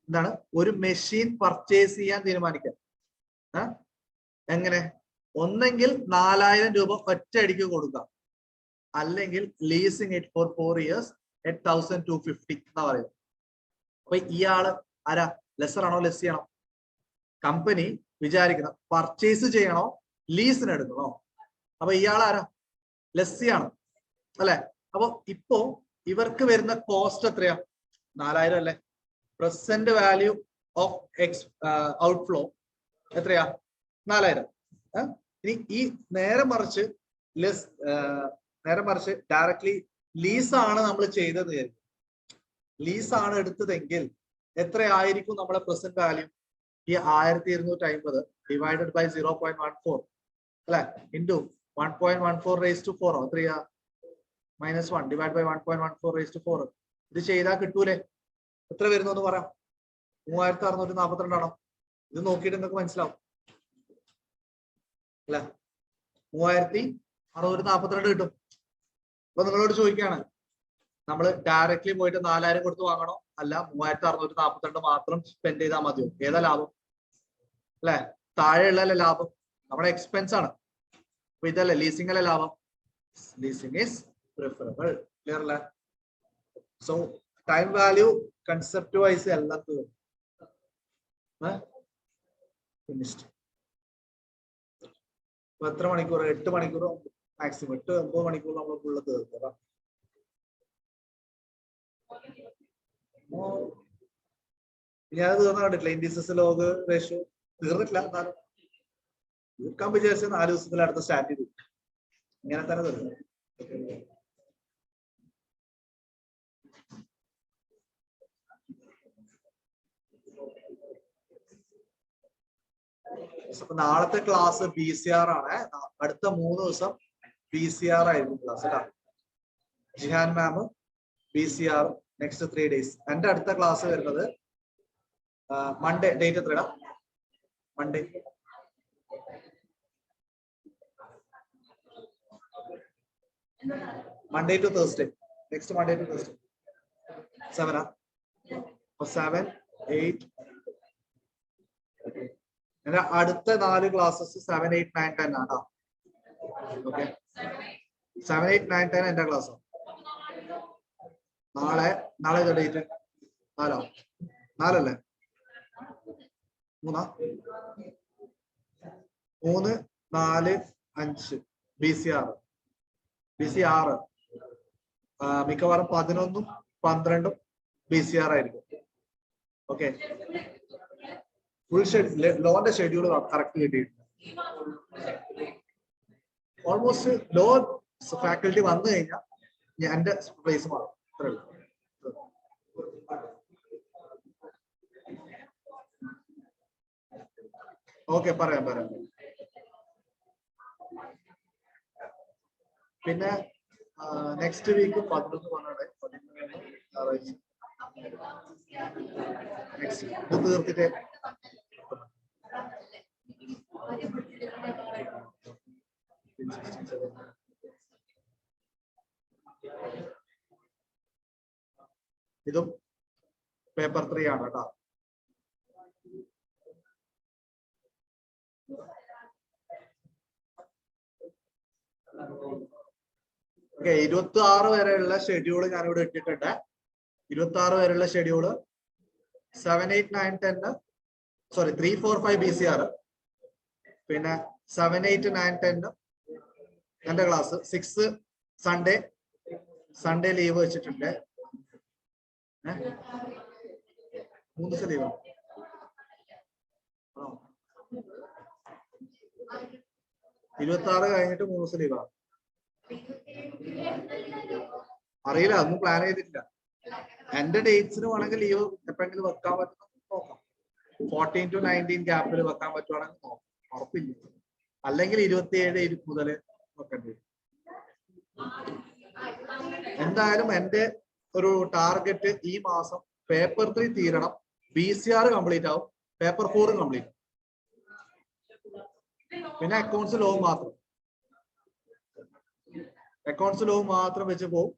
എന്താണ് ഒരു മെഷീൻ പർച്ചേസ് ചെയ്യാൻ തീരുമാനിക്കുക. എങ്ങനെ? ഒന്നെങ്കിൽ 4,000 രൂപ ഒറ്റയടിക്ക് കൊടുക്കാം, അല്ലെങ്കിൽ leasing it for 4 years at 1,250 എന്നാ പറയുന്നത്. അപ്പൊ ഇയാള് ആരാ? ലെസ്സർ ആണോ ലെസ്സി ആണോ? കമ്പനി വിചാരിക്കണം പർച്ചേസ് ചെയ്യണോ ലീസിന് എടുക്കണോ. അപ്പൊ ഇയാൾ ആരാ? ലെസ്സി ആണ് അല്ലെ. അപ്പൊ ഇപ്പോ ഇവർക്ക് വരുന്ന കോസ്റ്റ് എത്രയാ? 4,000 അല്ലെ. പ്രസന്റ് വാല്യൂ ഓഫ് ഔട്ട്ഫ്ലോ എത്രയാ? 4,000. ഇനി ഈ നേരെ മറിച്ച് ഡയറക്ട്ലി ലീസാണ് നമ്മൾ ചെയ്തത്. ലീസാണ് എടുത്തതെങ്കിൽ എത്രയായിരിക്കും നമ്മുടെ പ്രസന്റ് വാല്യൂ? ഈ 1,250 ഡിവൈഡഡ് ബൈ 0.14 അല്ലെ ഇൻറ്റു 1.14 raised to 4 എത്രയാ? -1 ഡിവൈഡ് ബൈ 1.14 raised to 4. ഇത് ചെയ്താൽ കിട്ടൂലേ? എത്ര വരുന്നു എന്ന് പറയാം. 3,642 ആണോ? ഇത് നോക്കിയിട്ട് നിങ്ങൾക്ക് മനസ്സിലാവും അല്ലെ. 3,642 കിട്ടും. അപ്പൊ നിങ്ങളോട് ചോദിക്കുകയാണ്, നമ്മൾ ഡയറക്ട്ലി പോയിട്ട് 4,000 കൊടുത്ത് വാങ്ങണോ, അല്ല 3,642 മാത്രം സ്പെൻഡ് ചെയ്താൽ മതിയോ? ഏതാ ലാഭം? അല്ലെ, താഴെയുള്ള ലാഭം നമ്മുടെ എക്സ്പെൻസ് ആണ്. അപ്പൊ ഇതല്ലേ ലീസിംഗ് അല്ലേ ലാഭം. Leasing is preferable. ക്ലിയർ അല്ലേ? So time value concept wise എല്ലാം ഫിനിഷ്ഡ്. എത്ര മണിക്കൂർ? 8 മണിക്കൂർ മാക്സിമം. 8-9 മണിക്കൂർ നമ്മൾ ഫുള്ള് തീർക്കുക. ഞാൻ തീർന്ന കണ്ടിട്ടില്ല. ഇൻഡിസസ് ലോഗ് റേഷ്യോ തീർന്നിട്ടില്ല. എന്നാലും തീർക്കാൻ വിചാരിച്ച 4 ദിവസത്തിൽ അടുത്ത സ്റ്റാർട്ട് ചെയ്തു. ഇങ്ങനെ തന്നെ തീർന്നു. അപ്പൊ നാളത്തെ ക്ലാസ് BCR ആണ്. അടുത്ത 3 ദിവസം BCR ആയിരിക്കും ക്ലാസ് കേട്ടോ. Jihan ma'am BCR next 3 days. എന്റെ അടുത്ത ക്ലാസ് വരുന്നത് മൺഡേ. ഡേറ്റ് എത്രയാ? Monday. Monday to Thursday. Next Monday to Thursday 7 7, 8. എന്റെ അടുത്ത 4 ക്ലാസ്സസ് 7, 8, 9, 10 ആണ്. ഓക്കെ, 7, 8, 9, 10 എന്റെ ക്ലാസ്. നാളെ ഡേറ്റ് 4 4അല്ലേ? 3, 4, 5 BCR മിക്കവാറും 11ഉം 12ഉം BCR ആയിരിക്കും. ഓക്കെ, ഫുൾ ലോന്റെ ഷെഡ്യൂൾ കറക്റ്റ് കിട്ടിയിട്ടുണ്ട്. ഓൾമോസ്റ്റ് ലോ ഫാക്കൽറ്റി വന്നു കഴിഞ്ഞാൽ എന്റെ പ്ലേസ് മാറും. അത്രേ ഉള്ളൂ. ഓക്കെ പറയാം. പിന്നെ നെക്സ്റ്റ് വീക്ക് 11 പറഞ്ഞേ, 11 ഞായറാഴ്ച. നെക്സ്റ്റ് ഇത് തീർത്തിട്ട് ഇതും പേപ്പർ 3 ആണ് കേട്ടോ. ഓക്കെ, 26 വരെയുള്ള ഷെഡ്യൂള് ഞാനിവിടെ ഇട്ടിട്ടുണ്ട്. 26 വരെയുള്ള ഷെഡ്യൂള് 7, 8, 9, 10 സോറി 3, 4, 5 BCR, പിന്നെ 7, 8, 9, 10 എന്റെ ക്ലാസ്. 6 സൺഡേ ലീവ് വെച്ചിട്ടുണ്ട്. 3 ദിവസം ലീവ് 26 കഴിഞ്ഞിട്ട് 3 ദിവസം ലീവാണ്. അറിയില്ല, ഒന്നും പ്ലാൻ ചെയ്തിട്ടില്ല. എന്റെ ഡേറ്റ്സിന് വേണമെങ്കിൽ ലീവ് എപ്പോഴെങ്കിലും വെക്കാൻ പറ്റുന്ന നോക്കാം. 14 to 19 ഗ്യാപ്പിൽ വെക്കാൻ പറ്റുവാണെങ്കിൽ നോക്കാം, ഉറപ്പില്ല. അല്ലെങ്കിൽ 27 മുതൽ വെക്കേണ്ടി വരും. എന്തായാലും എന്റെ ഒരു ടാർഗറ്റ് ഈ മാസം പേപ്പർ 3 തീരണം, BCR കംപ്ലീറ്റ് ആവും, പേപ്പർ 4 കംപ്ലീറ്റ്. പിന്നെ അക്കൗണ്ട്സ് ലോ മാത്രം, വെച്ച് പോകും.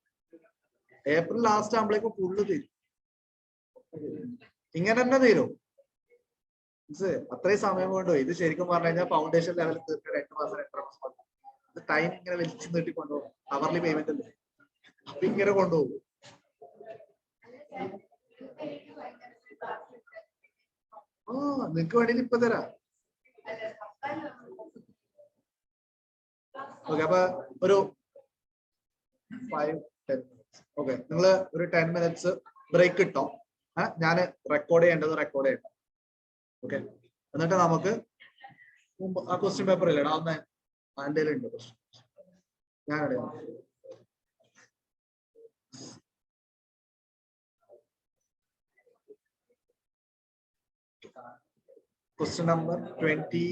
ഏപ്രിൽ ലാസ്റ്റ് ആകുമ്പോഴേക്കും ഫുള്ള് തീരും. ഇങ്ങനെ തന്നെ തീരും. അത്രയും സമയം കൊണ്ടു. ഇത് ശരിക്കും പറഞ്ഞു കഴിഞ്ഞാൽ ഫൗണ്ടേഷൻ ലെവലിൽ തീർക്കാൻ 8 മാസം 8.5 മാസം. ഇത് ടൈം ഇങ്ങനെ വലിച്ചു നീട്ടി കൊണ്ടുപോകും. അവർലി പേയ്മെന്റ് അല്ലേ, അപ്പൊ ഇങ്ങനെ കൊണ്ടുപോകും. നിങ്ങക്ക് വേണ്ടി ഇപ്പൊ തരാം. ഓക്കെ, അപ്പൊ ഒരു 5-10 minutes. ഓക്കെ, നിങ്ങള് ഒരു 10 minutes ബ്രേക്ക് കിട്ടോ. ഞാൻ റെക്കോർഡ് ചെയ്യണം. ഓക്കെ, എന്നിട്ട് നമുക്ക് ആ ക്വസ്റ്റ്യൻ പേപ്പർ ഇല്ലടാ, ഒന്ന് എൻ്റെ ഉണ്ട് question. ഞാനറിയാം. Question number 20.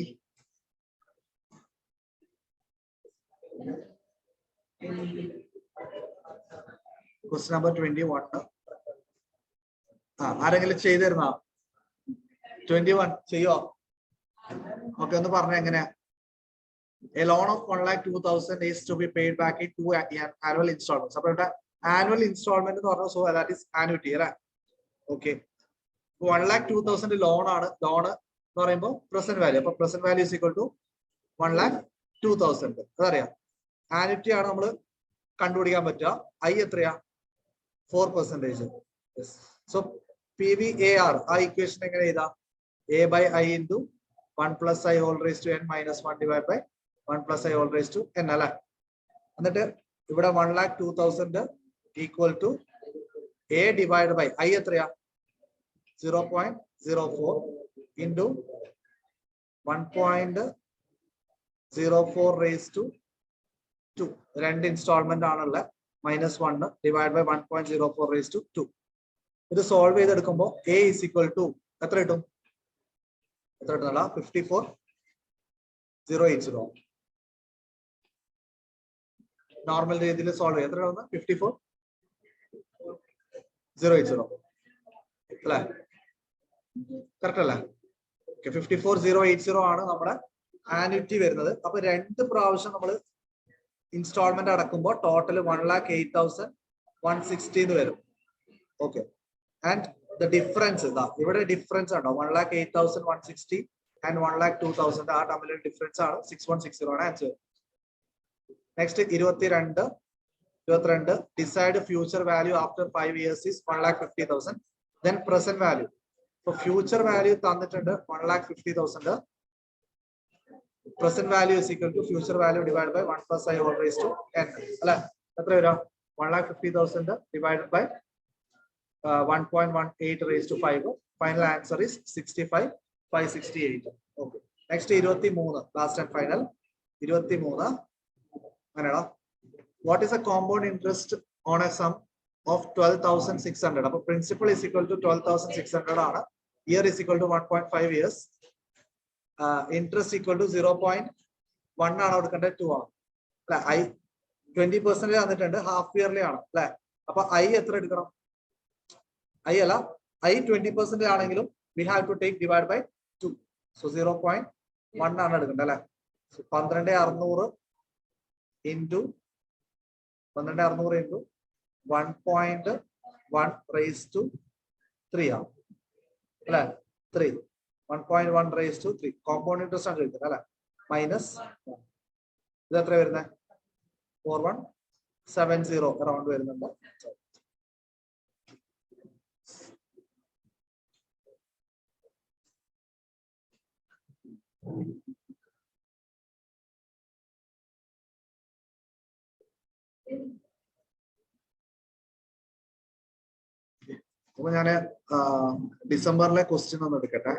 Question number 21. ആരെങ്കിലും ചെയ്തു തരുന്ന 21 ചെയ്യോ? ഓക്കെ, ഒന്ന് പറഞ്ഞ എങ്ങനെയാ? A loan of 1,02,000 is to be paid back in 2 annual installments. അപ്പൊ ഇവിടെ ആനുവൽ ഇൻസ്റ്റാൾമെന്റ് എന്ന് പറഞ്ഞ, സോ ദാറ്റ് ഈസ് ആനുവിറ്റി അല്ലേ? ഓക്കെ, 1,02,000 ലോൺ ആണ്. ലോണ് എന്ന് പറയുമ്പോൾ പ്രസന്റ് വാല്യൂ. അപ്പൊ present value is equal to 1,02,000. അതറിയാം. ആനുവിറ്റി ആണ് നമ്മൾ കണ്ടുപിടിക്കാൻ പറ്റുക. ഐ എത്രയാ? 4%. സോ PVAR ആ ഇക്വേഷൻ എങ്ങനെ എഴുതാം? A by I into 1 plus I whole raised to n minus 1 divided by 1 plus I whole raised to n അല്ലെ? എന്നിട്ട് ഇവിടെ 1,02,000 equal to A divided by I എത്രയാ? 0.04 into 1.04 raised to 2. രണ്ട് instalment ആണുള്ള -1 divide by 1.04 raised to 2. ഇത് solve ചെയ്തെടുക്കുമ്പോൾ A is equal to എത്ര കിട്ടും? 54,080. നോർമൽ രീതിയിൽ സോൾവ് ചെയ്യാം. എത്ര 54,080 അല്ലേ? കറക്റ്റ് അല്ലേ? 54,080 ആണ് നമ്മുടെ ആനുവിറ്റി വരുന്നത്. അപ്പൊ 2 പ്രാവശ്യം നമ്മൾ ഇൻസ്റ്റാൾമെന്റ് അടക്കുമ്പോൾ ടോട്ടൽ 1,08,160 വരും. ഓക്കെ, ആൻഡ് ദ ഡിഫറൻസ് ഇതാ ഇവിടെ ഡിഫറൻസ് ഉണ്ടോ? 1,08,160 ആൻഡ് 1,02,000 ആ തമ്മിലുള്ള ഡിഫറൻസ് ആണ് 6160 ആണ് answer. Next 22 decide future value after 5 years is 1,50,000. Then present value. ഇപ്പൊ ഫ്യൂച്ചർ വാല്യൂ തന്നിട്ടുണ്ട് 1,50,000. Present value is equal to future value divide by 1 plus I whole raised to n അല്ലെ? എത്ര വരാം? 1,50,000 divided by 1.18 raised to 5. Final answer is 65,568. Okay. Next 23. Last and final. 23. What is the compound interest on a sum of 12,600? Appo principal is equal to 12,600 ആണ്. Year is equal to 1.5 years. interest equal to 0.1 ആണ് കൊടുക്കേണ്ടത് 2 ആണ് അല്ലെ. I 20% തന്നിട്ടുണ്ട്, half yearly ആണ് അല്ലെ. അപ്പൊ I എത്ര എടുക്കണം? I അല്ല, I 20% ആണെങ്കിലും we have to take divide by 2. So 0.1 ആണ് എടുക്കേണ്ടത് അല്ലെ. 12,600 into 1.1 raised to 3 ആണ് അല്ലെ. 3 1.1 raised to 3 കോമ്പൗണ്ട് ഇൻട്രസ്റ്റ് ആണ് ചോദിക്കുന്നത് അല്ലെ. മൈനസ് ഇത് എത്ര വരുന്നത്? 4170 അറൗണ്ട് വരുന്നുണ്ട്. അപ്പൊ ഞാന് ഡിസംബറിലെ ക്വസ്റ്റ്യൻ ഒന്ന് എടുക്കട്ടെ.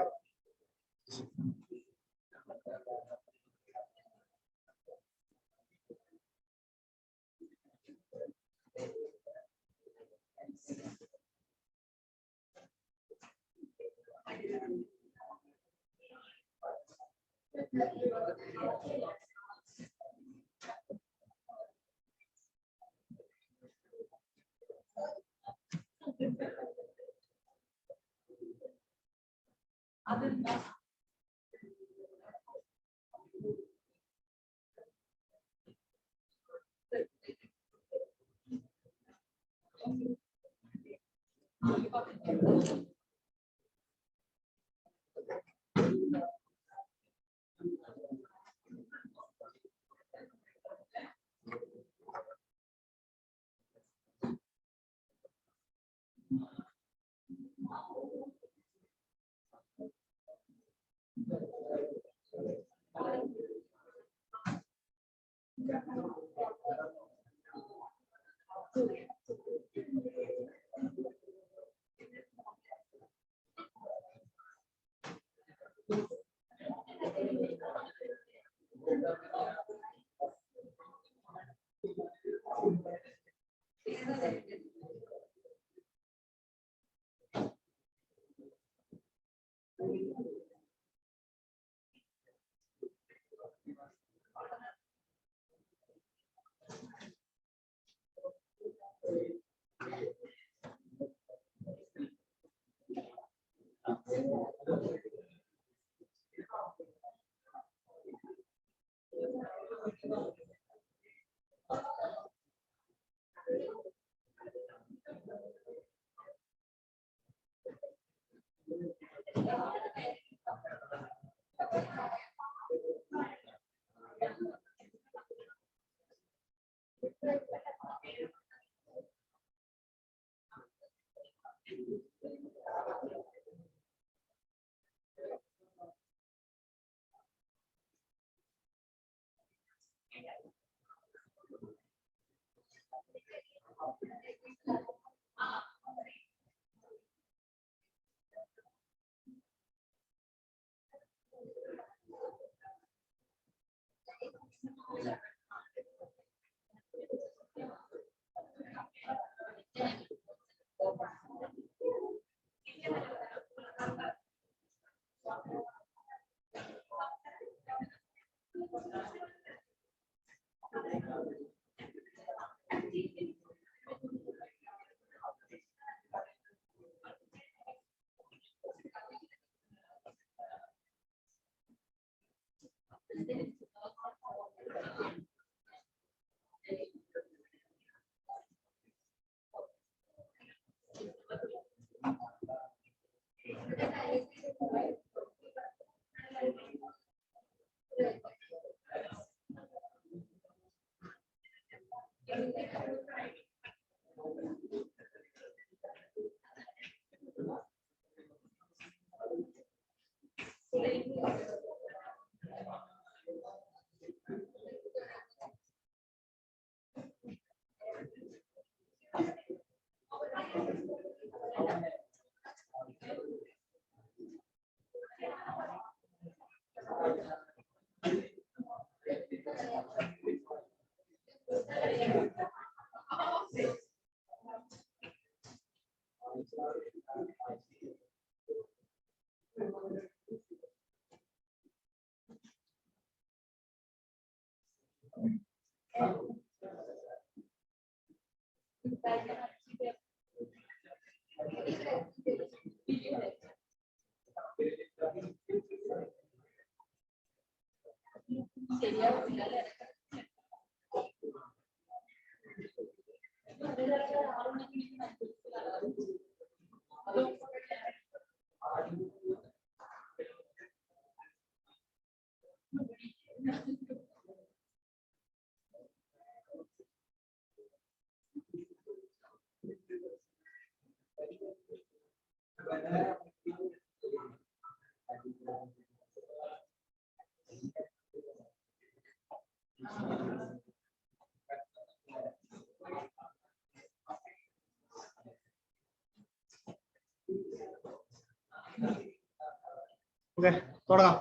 ഓക്കെ, തുടങ്ങാം.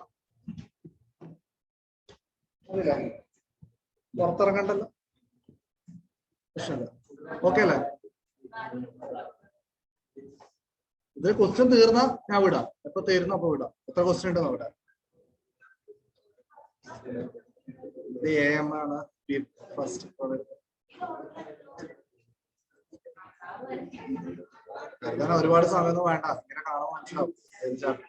പുറത്തിറങ്ങണ്ടല്ലോ, ഓക്കെ അല്ലേ? ഇത് ക്വസ്റ്റ്യൻ തീർന്നാ ഞാൻ വിടാം. എപ്പൊ തീർന്ന അപ്പൊ വിടാം. എത്ര ക്വസ്റ്റ്യൻ ഉണ്ട് നോക്കട്ടെ. ഇത് AM ആണ് ഫസ്റ്റ്. കരുതാൻ ഒരുപാട് സമയമൊന്നും വേണ്ട, ഇങ്ങനെ കാണാൻ മനസ്സിലാവും. മനസ്സിലാവും.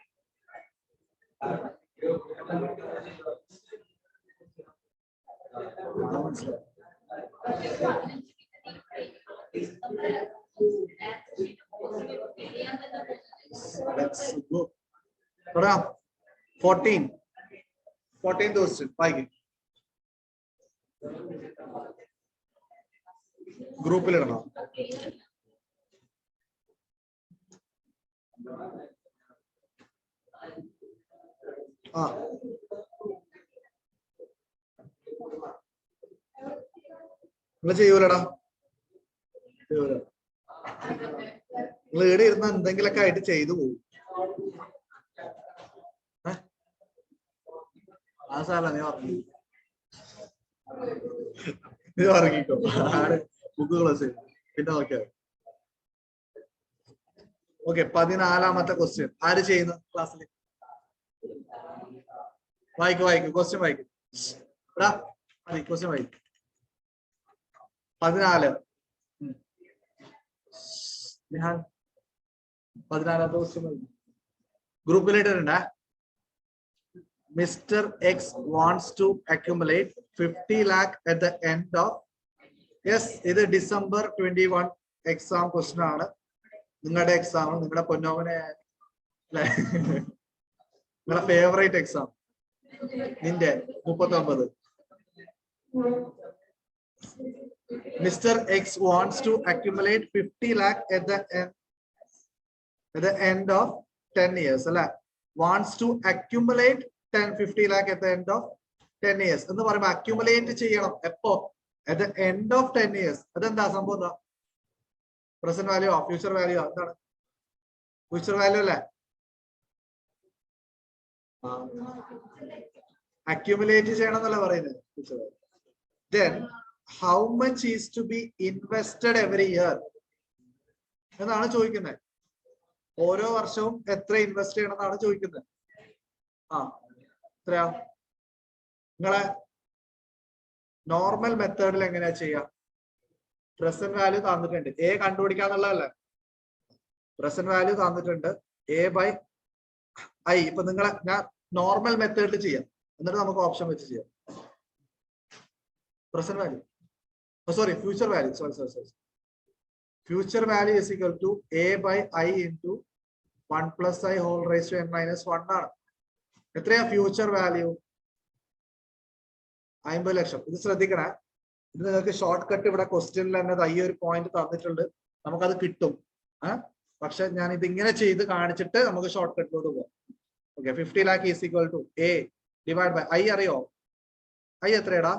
തുടങ്ങാം. 14th ക്വസ്റ്റ്യൻ വായിക്കും. ഗ്രൂപ്പിലിടണം. ആ നിങ്ങൾ ചെയ്യൂലടാ, നിങ്ങൾ ഇവിടെ ഇരുന്ന എന്തെങ്കിലൊക്കെ ആയിട്ട് ചെയ്തു പോകും. ആ സാറല്ല, നീ ഇറങ്ങിക്കോ. ബുക്ക് ക്ലോസ് ചെയ്യും, പിന്നെ നോക്കിയാ. ഓക്കെ, 14ാമത്തെ ക്വസ്റ്റ്യൻ ആര് ചെയ്യുന്നു ക്ലാസ്സിൽ? വായിക്കും ക്വസ്റ്റ്യൻ വായിക്കും. ക്വസ്റ്റ്യൻ വായിക്കും. 14. 14ാമത്തെ question ഗ്രൂപ്പിലിട്ടുണ്ടേ. Mr. X wants to accumulate 50 lakh at the end of. Yes, ഇത് December 21 എക്സാം ക്വസ്റ്റ്യൻ ആണ്. നിങ്ങളുടെ എക്സാം, നിങ്ങളുടെ പൊന്നോമനെ, നിങ്ങളുടെ ഫേവറേറ്റ് എക്സാം, നിന്റെ 39. Mr. X wants to accumulate 50 lakh at the end of 10 years. അല്ലെ, wants to accumulate 50 lakh at the end of 10 years എന്ന് പറയുമ്പോൾ accumulate ചെയ്യണം എപ്പോ? at the end of 10 years. അതെന്താ സംഭവം? എന്താ? Present value, future value? എന്താണ് ഫ്യൂച്ചർ വാല്യൂ അല്ലേ? അക്യുമുലേറ്റ് ചെയ്യണം എന്നല്ല പറയുന്നത്. Future value. then how much is to be invested every year എന്നാണ് ചോദിക്കുന്നത്. ഓരോ വർഷവും എത്ര ഇൻവെസ്റ്റ് ചെയ്യണം എന്നാണ് ചോദിക്കുന്നത്. എത്രയാ? നിങ്ങളെ നോർമൽ മെത്തേഡിൽ എങ്ങനെയാ ചെയ്യാ? പ്രസന്റ് വാല്യൂ തന്നിട്ടുണ്ട്, എ കണ്ടുപിടിക്കാന്നുള്ളതല്ലേ. പ്രസന്റ് വാല്യൂ തന്നിട്ടുണ്ട്, A/I. ഇപ്പൊ നിങ്ങളെ ഞാൻ നോർമൽ മെത്തേഡിൽ ചെയ്യാം, എന്നിട്ട് നമുക്ക് ഓപ്ഷൻ വെച്ച് ചെയ്യാം. Present value, sorry future value, sorry. Future value is equal to A/I into 1 + I whole raised to n - 1 ആണ്. എത്രയാ ഫ്യൂച്ചർ വാല്യൂ? 50 ലക്ഷം. ഇത് ശ്രദ്ധിക്കണേ, ഇത് നിങ്ങൾക്ക് ഷോർട്ട് കട്ട് ഇവിടെ ക്വസ്റ്റ്യനിൽ തന്നെ ഈ ഒരു പോയിന്റ് തന്നിട്ടുണ്ട്, നമുക്കത് കിട്ടും. പക്ഷെ ഞാൻ ഇതിങ്ങനെ ചെയ്ത് കാണിച്ചിട്ട് നമുക്ക് ഷോർട്ട് കട്ടിലോട്ട് പോകാം. Okay, 50 lakh is equal to A divided by I. അറിയോ I എത്രയാടാ?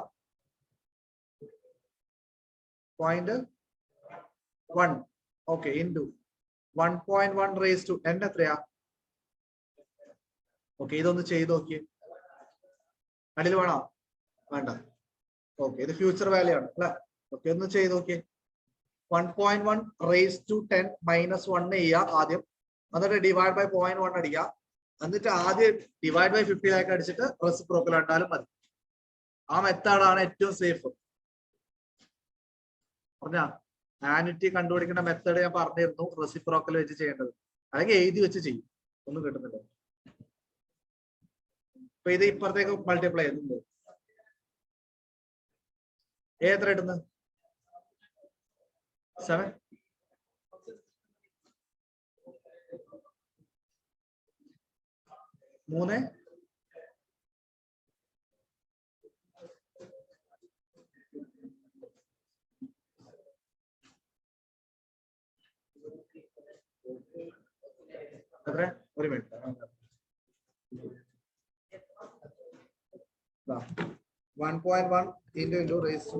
0.1. Okay, into 1.1 raised to n എത്രയാ? ഓക്കെ, ഇതൊന്ന് ചെയ്ത് നോക്കിയേ. അടിയിൽ വേണോ? വേണ്ട. ഓക്കെ, ഇത് ഫ്യൂച്ചർ വാല്യൂ ആണ് അല്ലെ. ഓക്കെ, ഒന്ന് ചെയ്ത് നോക്കിയേ. 1.1 raised to 10 - 1 ചെയ്യുക ആദ്യം, എന്നിട്ട് ഡിവൈഡ് ബൈ 0.1 അടിക്കുക, എന്നിട്ട് ആദ്യം ഡിവൈഡ് ബൈ 50 lakh അടിച്ചിട്ട് റെസിപ്രോക്കൽ ഉണ്ടാലും മതി. ആ മെത്തേഡാണ് ഏറ്റവും സേഫ്. പറഞ്ഞ ആനുറ്റി കണ്ടുപിടിക്കേണ്ട മെത്തേഡ് ഞാൻ പറഞ്ഞിരുന്നു, റെസിപ്രോക്കൽ വെച്ച് ചെയ്യേണ്ടത്, അല്ലെങ്കിൽ എഴുതി വെച്ച് ചെയ്യും, ഒന്നും കിട്ടുന്നില്ല. അപ്പൊ ഇത് ഇപ്പുറത്തേക്ക് മൾട്ടിപ്ലൈ ചെയ്യുന്നുണ്ട്. എത്ര കിട്ടുന്നത്? 7. മൂന്ന് എത്ര? ഒരു മിനിറ്റ്. 1.1 into raise to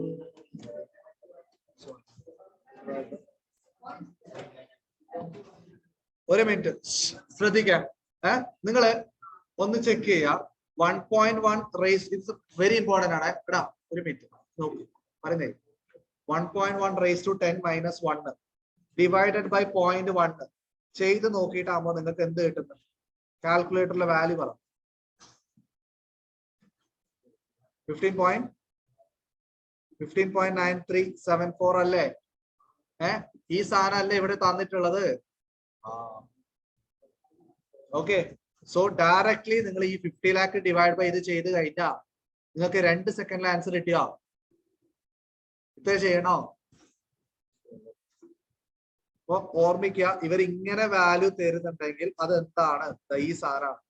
ഒരു മിനിറ്റ് ശ്രദ്ധിക്കാം. നിങ്ങള് ഒന്ന് ചെക്ക് ചെയ്യുക. 1.1 റേസ് ഇറ്റ്സ് വെരി ഇമ്പോർട്ടന്റ് ആണ്. എടാ ഒരു മിനിറ്റ് നോക്കി പറയുന്നേ. 1.1 റേസ് ടു 10 - 1 ഡിവൈഡഡ് ബൈ 0.1 ചെയ്ത് നോക്കിയിട്ടാകുമ്പോ നിങ്ങൾക്ക് എന്ത് കിട്ടുന്നത്? കാൽക്കുലേറ്ററിലെ വാല്യൂ പറ. 15.9374 അല്ലേ? ഈ സാധനം അല്ലേ ഇവിടെ തന്നിട്ടുള്ളത്? ഓക്കെ, സോ ഡയറക്ട്ലി നിങ്ങൾ ഈ 50 lakh ഡിവൈഡ് ബൈ ഇത് ചെയ്ത് കഴിഞ്ഞാൽ നിങ്ങൾക്ക് 2 സെക്കൻഡിൽ ആൻസർ കിട്ടിയോ? ഇത്ര ചെയ്യണോ? അപ്പൊ ഓർമ്മിക്കുക, ഇവർ ഇങ്ങനെ വാല്യൂ തരുന്നുണ്ടെങ്കിൽ അത് എന്താണ്? ഈ സാധനമാണ്.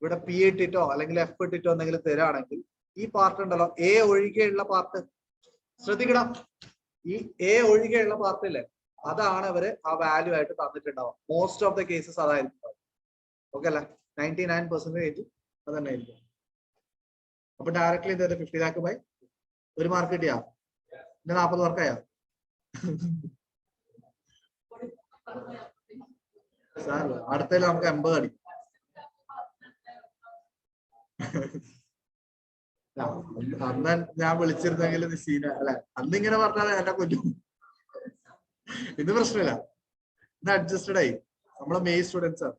ഇവിടെ പി ഇട്ടിട്ടോ അല്ലെങ്കിൽ എഫ് ഇട്ടിട്ടോ എന്തെങ്കിലും തരാണെങ്കിൽ ഈ പാർട്ട് ഉണ്ടല്ലോ, എ ഒഴികെയുള്ള പാർട്ട് ശ്രദ്ധിക്കണം. ഈ എ ഒഴികെയുള്ള പാർട്ട് ഇല്ലേ, അതാണ് അവര് ആ വാല്യൂ ആയിട്ട് തന്നിട്ടുണ്ടാവും. മോസ്റ്റ് ഓഫ് ദ കേസസ് അതായിരിക്കും. ഓക്കെ അല്ലെ? 99% അത് തന്നെ ആയിരിക്കും. അപ്പൊ ഡയറക്ട്ലി ഇത് 50 lakh ബൈ ഒരു മാർക്ക് കിട്ടിയാ പിന്നെ 40 മാർക്കായോ? സാർ അടുത്തതിൽ നമുക്ക് 80 അടിക്കും. അന്ന് ഞാൻ വിളിച്ചിരുന്നെങ്കിൽ സീന അല്ലെ, അന്നിങ്ങനെ പറഞ്ഞാൽ എന്നെ കൊല്ലും. ഇത് പ്രശ്നമില്ല, ഇന്ന് അഡ്ജസ്റ്റഡ് ആയി. നമ്മളെ മെയിൻ സ്റ്റുഡൻസ് ആണ്.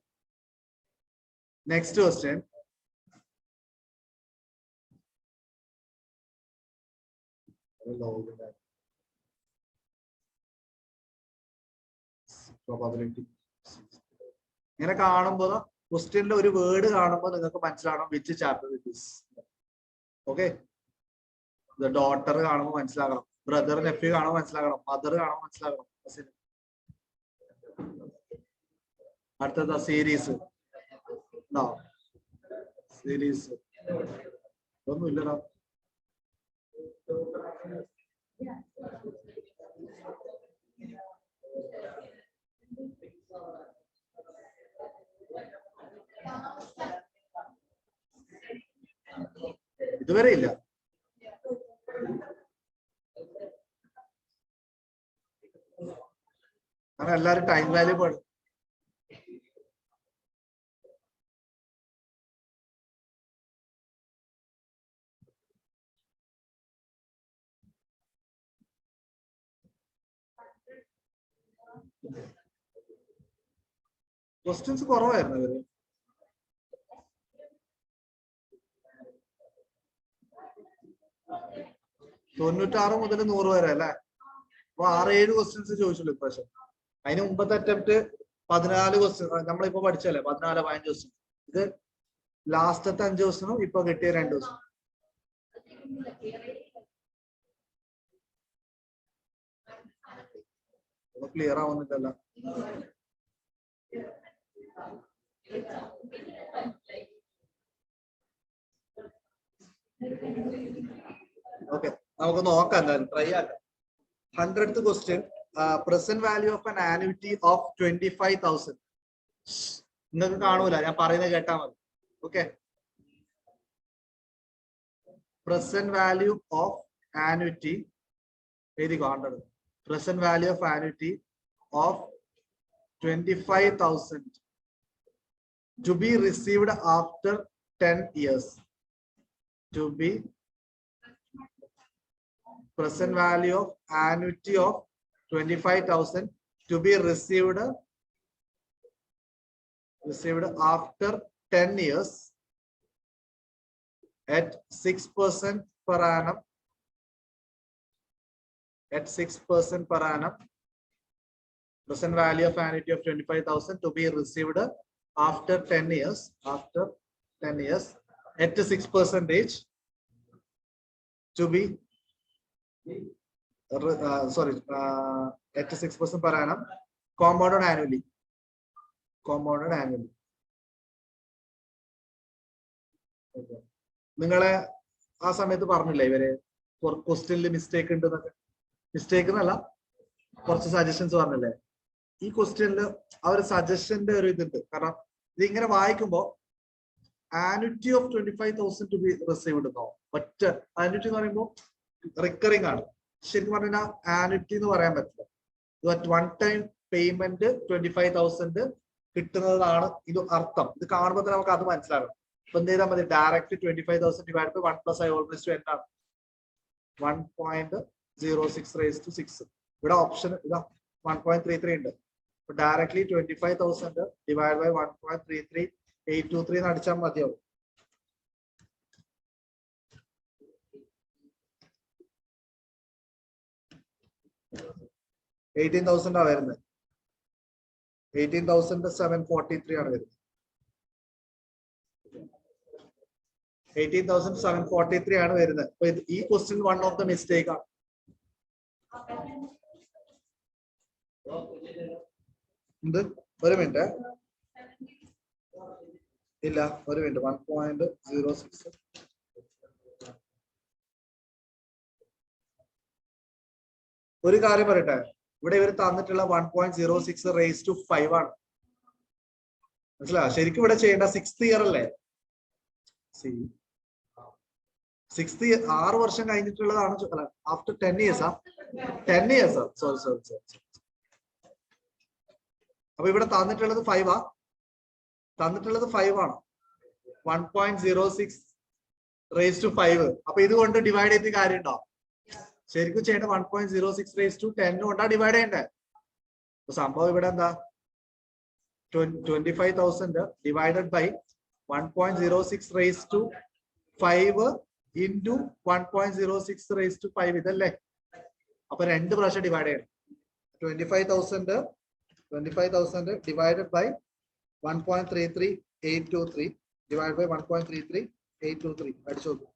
Next question. ഇങ്ങനെ കാണുമ്പോ ക്വസ്റ്റ്യനിൽ ഒരു വേർഡ് കാണുമ്പോൾ നിങ്ങൾക്ക് മനസ്സിലാവണം which chapter it is. Okay, daughter കാണുമ്പോൾ മനസ്സിലാകണം, ബ്രദർ നെഫ്യൂ കാണുമ്പോൾ മനസ്സിലാകണം, മദർ കാണുമ്പോൾ മനസ്സിലാകണം. അടുത്തത് സീരീസ്. സീരീസ് ഒന്നുമില്ലടാ. ഇതുവരെ ഇല്ല. കാരണം എല്ലാരും ടൈം വാല്യൂ പഠിക്കും. ക്വസ്റ്റ്യൻസ് കുറവായിരുന്നു ഇവര്. തൊണ്ണൂറ്റാറ് മുതൽ 100 വരെ അല്ലെ? അപ്പൊ 6-7 ക്വസ്റ്റ്യൻസ് ചോദിച്ചുള്ളൂ ഇപ്രാവശ്യം. അതിന് മുമ്പത്തെ അറ്റംപ്റ്റ് 14 ക്വസ്റ്റ്യൻ നമ്മളിപ്പോ പഠിച്ചല്ലേ, 14-15 ക്വസ്റ്റ്യൻ. ഇത് ലാസ്റ്റത്തെ 5 ക്വസ്റ്റ്യനും ഇപ്പൊ കിട്ടിയ 2 ക്വസ്റ്റ്യൻ. ക്ലിയർ ആവുന്നില്ലല്ലോ. ഓക്കെ, നമുക്ക് നോക്കാം, എന്തായാലും ട്രൈ ആക്കാം. 100th question. Present value of an annuity of 25,000. നിങ്ങൾക്ക് കാണൂല, ഞാൻ പറയുന്നത് കേട്ടാ മതി. Okay, present value of annuity എഴുതി കാണേണ്ടത്. Present value of annuity of 25,000 to be received after 10 years. To be present value of annuity of 25,000 to be received after 10 years at 6% per annum. At 6% per annum. Present value of annuity of 25,000 to be received after 10 years. After 10 years at 6% to be at 6% per annum, compounded annually. Compounded annually. നിങ്ങളെ ആ സമയത്ത് പറഞ്ഞില്ലേ ഇവര് ക്വസ്റ്റ്യനിൽ mistake ഉണ്ട് എന്നൊക്കെ? Mistake എന്നല്ല, കുറച്ച് സജഷൻസ് പറഞ്ഞില്ലേ? ഈ ക്വസ്റ്റ്യനിൽ ആ ഒരു സജഷന്റെ ഒരു ഇതുണ്ട്. കാരണം ഇത് ഇങ്ങനെ വായിക്കുമ്പോ annuity of 25,000 to be received എന്നോ, ഒറ്റ ആനുറ്റി എന്ന് പറയുമ്പോൾ റിക്കറിംഗ് ആണ്. ശരിക്കും പറഞ്ഞാൽ ആനുറ്റി എന്ന് പറയാൻ പറ്റില്ല. വൺ ടൈം പേയ്മെന്റ് 25,000 കിട്ടുന്നതാണ് ഇത് അർത്ഥം. ഇത് കാണുമ്പോൾ തന്നെ നമുക്ക് അത് മനസ്സിലാകണം. അപ്പൊ എന്ത് ചെയ്താൽ മതി? Direct 25,000 divide by 1 plus I whole raise to n ആണ്. 1.06 റേസ് ടു 6. ഇവിടെ ഓപ്ഷൻ ഇതാ 1.33 ഉണ്ട്. അപ്പൊ ഡയറക്ട്ലി 25,000 ഡിവൈഡ് ബൈ 1.33823 എന്ന് അടിച്ചാൽ മതിയാവും. $18,000 ആണ് വരുന്നത്. 18,743 ആണ് വരുന്നത്. 18,743 ആണ് വരുന്നത്. അപ്പൊ ഈ question one of the mistake ആണ്. എന്ത്? ഒരു മിനിറ്റ് ഇല്ല, ഒരു മിനിറ്റ്. 1.06. ഒരു കാര്യം പറയട്ടെ, ഇവിടെ ഇവർ തന്നിട്ടുള്ള 1.06 റേസ് ടു 5 ആണ്. മനസ്സിലായോ? ശരിക്കും ഇവിടെ ചെയ്യേണ്ട 6th ഇയർ അല്ലേ? 6th ഇയർ 6 വർഷം കഴിഞ്ഞിട്ടുള്ളതാണ്. After 10 years 10 years sorry. അപ്പൊ ഇവിടെ തന്നിട്ടുള്ളത് 5 ആ. തന്നിട്ടുള്ളത് 5 ആണ്. 1.06 റേസ് ടു 5. അപ്പൊ ഇതുകൊണ്ട് ഡിവൈഡ് ചെയ്ത കാര്യം ഉണ്ടോ? ശരിക്കും ചെയ്യേണ്ട 1.06 റേസ് ടു 10 കൊണ്ടാ ഡിവൈഡ് ചെയ്യണ്ടേ. സംഭവം ഇവിടെ എന്താ? 25,000 divided by 1.06 raise to 5 into 1.06 raise to 5. ഇതല്ലേ? അപ്പൊ 2 പ്രാവശ്യം ഡിവൈഡ് ചെയ്യണം. 25,000 ഡിവൈഡഡ് ബൈ 1.33823 ഡിവൈഡ് ബൈ 1.33823 അടിച്ചു നോക്കും.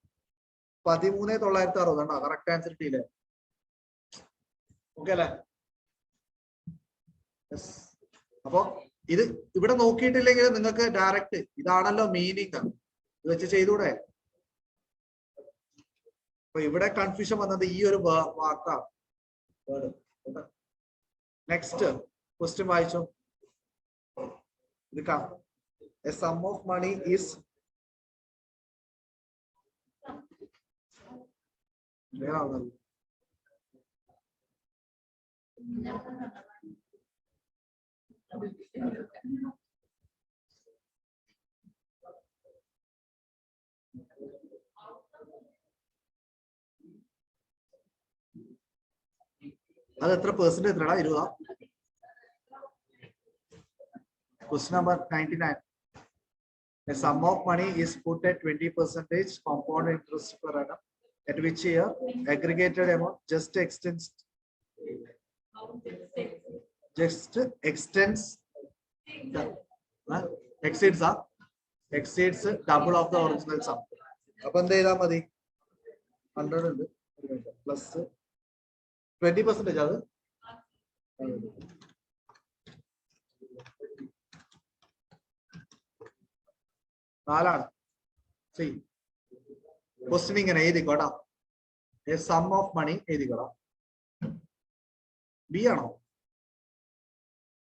13,960 കറക്റ്റ് ആൻസർ കിട്ടിയില്ലേ? ഓക്കെ അല്ലേ? അപ്പൊ ഇത് ഇവിടെ നോക്കിയിട്ടില്ലെങ്കിൽ നിങ്ങൾക്ക് ഡയറക്റ്റ് ഇതാണല്ലോ മീനിങ്, ഇത് വെച്ച് ചെയ്തൂടെ? അപ്പൊ ഇവിടെ കൺഫ്യൂഷൻ വന്നത് ഈ ഒരു വാക്കാണ്. നെക്സ്റ്റ് ക്വസ്റ്റ്യൻ വായിച്ചോ. ഇത് a sum of money is അത് എത്ര percent? എത്രടാ? 20. Question number 99. A sum of money is put at 20% compound interest per annum, at which year aggregated amount exceeds double of the original sum. അപ്പൊ എന്ത് ചെയ്താൽ മതി? 100 ഉണ്ട് plus 20%. അത് നാലാണ്. Question ഇങ്ങനെ എഴുതിക്കോടാ. എ സം ഓഫ് മണി എഴുതിക്കോടാ. ബി ആണോ?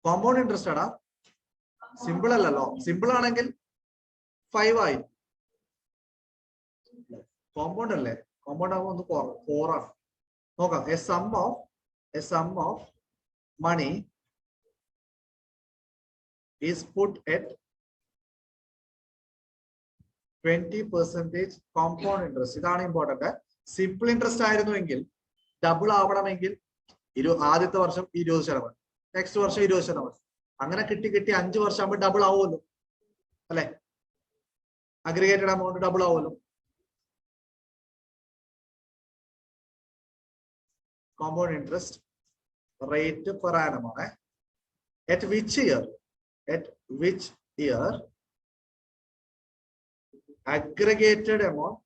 കോമ്പൗണ്ട് ഇൻട്രസ്റ്റ് ആടാ. സിമ്പിൾ അല്ലല്ലോ. സിമ്പിൾ ആണെങ്കിൽ 5 ആയി. കോമ്പൗണ്ട് അല്ലേ? കോമ്പൗണ്ട് ആകുമ്പോൾ ഒന്ന് 4 ആണ്. നോക്കാം. A sum of money is put at 20% compound interest. ഇതാണ് ഇമ്പോർട്ടന്റ്. സിമ്പിൾ ഇൻട്രസ്റ്റ് ആയിരുന്നുവെങ്കിൽ ഡബിൾ ആവണമെങ്കിൽ ആദ്യത്തെ വർഷം 20%, നെക്സ്റ്റ് വർഷം 20%. അങ്ങനെ കിട്ടി 5 വർഷം ആകുമ്പോൾ ഡബിൾ ആവുമല്ലോ അല്ലെ? അഗ്രിഗേറ്റഡ് എമൗണ്ട് ഡബിൾ ആവുമല്ലോ. Compound interest rate per annum ആണ്. At which year aggregated amount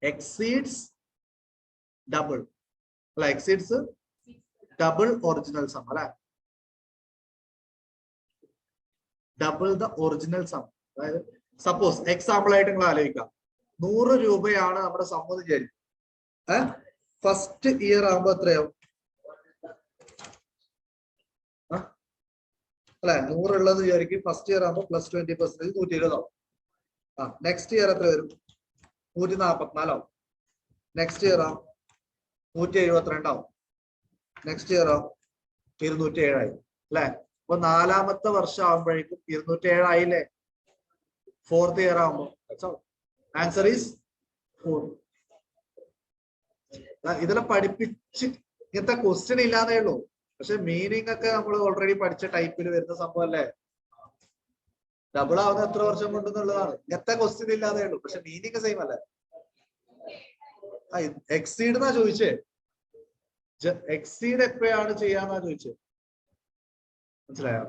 exceeds double, like exceeds double original sum, right? Double the original sum. Suppose example ആയിട്ട് നിങ്ങൾ ആലോചിക്കാം, 100 രൂപയാണ് നമ്മുടെ സമ്മതം വിചാരിക്കും. ഫസ്റ്റ് ഇയർ ആകുമ്പോ എത്രയാവും അല്ലെ? 100 ഉള്ളത് വിചാരിക്കും. ഫസ്റ്റ് ഇയർ ആകുമ്പോ പ്ലസ് 20% 120 ആവും. നെക്സ്റ്റ് ഇയർ എത്ര വരും? 144 ആവും. നെക്സ്റ്റ് ഇയർ ആവും 172 ആവും. നെക്സ്റ്റ് ഇയർ ആവും 207 ആയി അല്ലെ? അപ്പൊ 4ാമത്തെ വർഷം ആകുമ്പോഴേക്കും 207 ആയില്ലേ? 4th ഇയർ ആകുമ്പോ ആൻസർ ഈസ് 4. ഇതെല്ലാം പഠിപ്പിച്ച് ഇങ്ങനത്തെ ക്വസ്റ്റ്യൻ ഇല്ലാന്നേ ഉള്ളൂ. പക്ഷെ മീനിങ് ഒക്കെ നമ്മൾ ഓൾറെഡി പഠിച്ച ടൈപ്പിൽ വരുന്ന സംഭവം അല്ലേ? ഡബിൾ ആവുന്ന എത്ര വർഷം കൊണ്ടെന്നുള്ളതാണ്. ഇങ്ങനത്തെ ക്വസ്റ്റ്യൻ ഇല്ലാന്നേ ഉള്ളൂ. പക്ഷെ മീനിങ് സെയിം അല്ലേ? എക്സീഡ് എന്നാ ചോദിച്ചേ. എക്സീഡ് എപ്പോഴാണ് ചെയ്യാന്നാ ചോദിച്ചത്. മനസ്സിലായോ?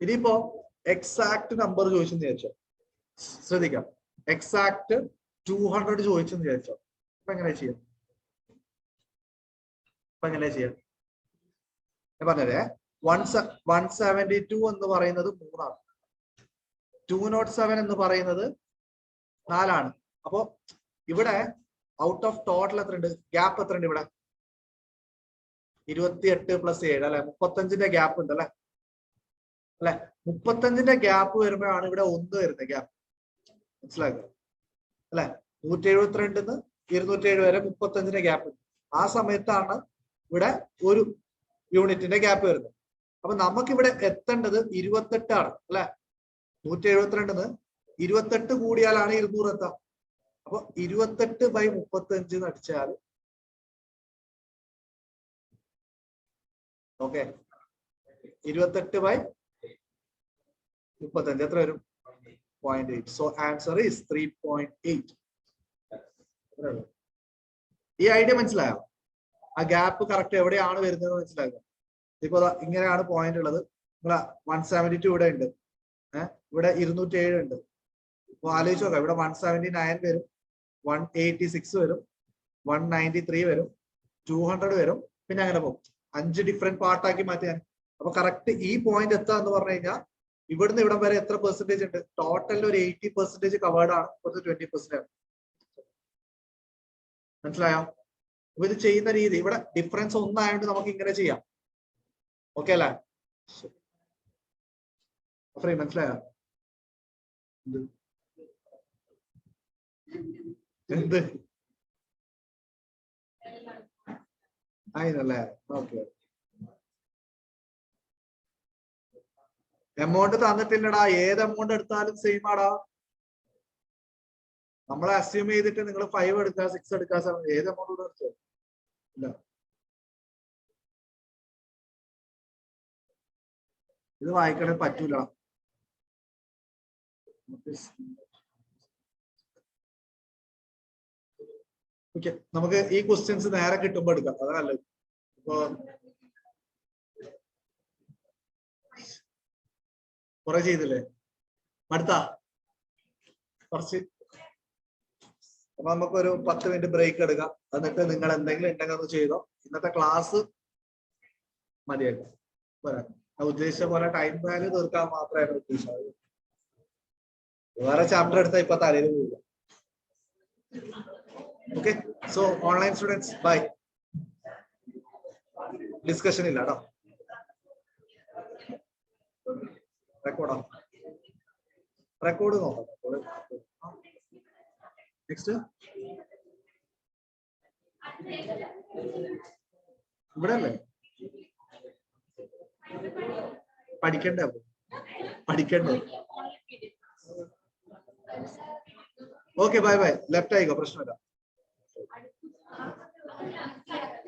ഇനിയിപ്പോ എക്സാക്ട് നമ്പർ ചോദിച്ചെന്ന് വിചാരിച്ചോ. ശ്രദ്ധിക്കാം, എക്സാക്ട് 200 ചോദിച്ചെന്ന് വിചാരിച്ചോ. അപ്പൊ എങ്ങനെ ചെയ്യാം? ഞാൻ പറഞ്ഞേ, 172 എന്ന് പറയുന്നത് 3 ആണ്. 207 എന്ന് പറയുന്നത് 4 ആണ്. അപ്പോ ഇവിടെ ഔട്ട് ഓഫ് ടോട്ടൽ എത്ര ഉണ്ട്? ഗ്യാപ്പ് എത്ര ഉണ്ട് ഇവിടെ? 28 + 7 അല്ലെ? 35ന്റെ ഗ്യാപ്പ് ഉണ്ട് അല്ലെ? 35ന്റെ ഗ്യാപ്പ് വരുമ്പോഴാണ് ഇവിടെ 1 വരുന്നത് ഗ്യാപ്പ്. മനസ്സിലാക്കുക അല്ലെ? 172 207 വരെ 35ന്റെ ഗ്യാപ്പ്. ആ സമയത്താണ് ഇവിടെ 1 യൂണിറ്റിന്റെ ഗ്യാപ്പ് വരുന്നത്. അപ്പൊ നമുക്ക് ഇവിടെ എത്തേണ്ടത് 28 ആണ് അല്ലെ? 172 28 കൂടിയാലാണ് 200 എത്താം. അപ്പൊ 28/35 അടിച്ചാൽ ഓക്കെ, 28/35 എത്ര വരും? 0.8. So answer is 3.8. ഈ ഐഡിയ മനസ്സിലായോ? ആ ഗ്യാപ്പ് കറക്റ്റ് എവിടെയാണ് വരുന്നത് മനസ്സിലാക്കുക. ഇപ്പൊ ഇങ്ങനെയാണ് പോയിന്റ് ഉള്ളത്. നിങ്ങളെ 172 ഇവിടെ ഉണ്ട്, ഇവിടെ 207 ഉണ്ട്. അപ്പൊ ആലോചിച്ച് നോക്കാം, ഇവിടെ 179 വരും, 186 വരും, 193 വരും, 200 വരും, പിന്നെ അങ്ങനെ പോകും. 5 ഡിഫറെന്റ് പാർട്ടാക്കി മാറ്റാൻ. അപ്പൊ കറക്റ്റ് ഈ പോയിന്റ് എത്താ എന്ന് പറഞ്ഞു കഴിഞ്ഞാൽ ഇവിടുന്ന് ഇവിടം വരെ എത്ര പെർസെന്റേജ് ഉണ്ട്? ടോട്ടലിൽ ഒരു 80% കവേർഡ് ആണ്, കുറച്ച് 20% ആണ്. മനസ്സിലായോ? അപ്പൊ ഇത് ചെയ്യുന്ന രീതി ഇവിടെ ഡിഫറൻസ് 1 ആയതുകൊണ്ട് നമുക്ക് ഇങ്ങനെ ചെയ്യാം. ഓക്കെ അല്ലേ? മനസ്സിലായോ? എന്ത് ആയിരുന്നല്ലേ? ഓക്കെ. എമൗണ്ട് തന്നിട്ടില്ലടാ. ഏത് എമൗണ്ട് എടുത്താലും സെയിം ആടാ. നമ്മളെ അസ്യൂം ചെയ്തിട്ട് നിങ്ങൾ 5 എടുക്കുക, 6 എടുക്കുക, 7, ഏത് എമൗണ്ട് കൂടെ എടുത്തോ ഇല്ല. ഇത് വായിക്കണേ പറ്റൂല. ഓക്കെ, നമുക്ക് ഈ ക്വസ്റ്റ്യൻസ് നേരെ കിട്ടുമ്പോ എടുക്കാം. അതല്ലേ ഇപ്പൊ കുറെ ചെയ്തില്ലേ? അടുത്താ കുറച്ച്. അപ്പൊ നമുക്കൊരു 10 മിനിറ്റ് ബ്രേക്ക് എടുക്കാം. എന്നിട്ട് നിങ്ങൾ എന്തെങ്കിലും ഉണ്ടെങ്കിൽ ഒന്ന് ചെയ്തോ. ഇന്നത്തെ ക്ലാസ് മതിയാക്കാം. പോരാ, ഉദ്ദേശിച്ച പോലെ ടൈം വാല്യൂ തീർക്കാൻ മാത്രമായിരുന്നു ഉദ്ദേശിച്ചത്. വേറെ ചാപ്റ്റർ എടുത്താൽ ഇപ്പൊ തലയിൽ പോവില്ല. Okay, so online students bye. Discussion ഇല്ല കേട്ടോ. റെക്കോർഡ് നോക്കാം. നെക്സ്റ്റ് ഇവിടെ അല്ലേ പഠിക്കണ്ടേ? Okay, bye bye. ലെഫ്റ്റ് ആയിക്കോ, പ്രശ്നമില്ല.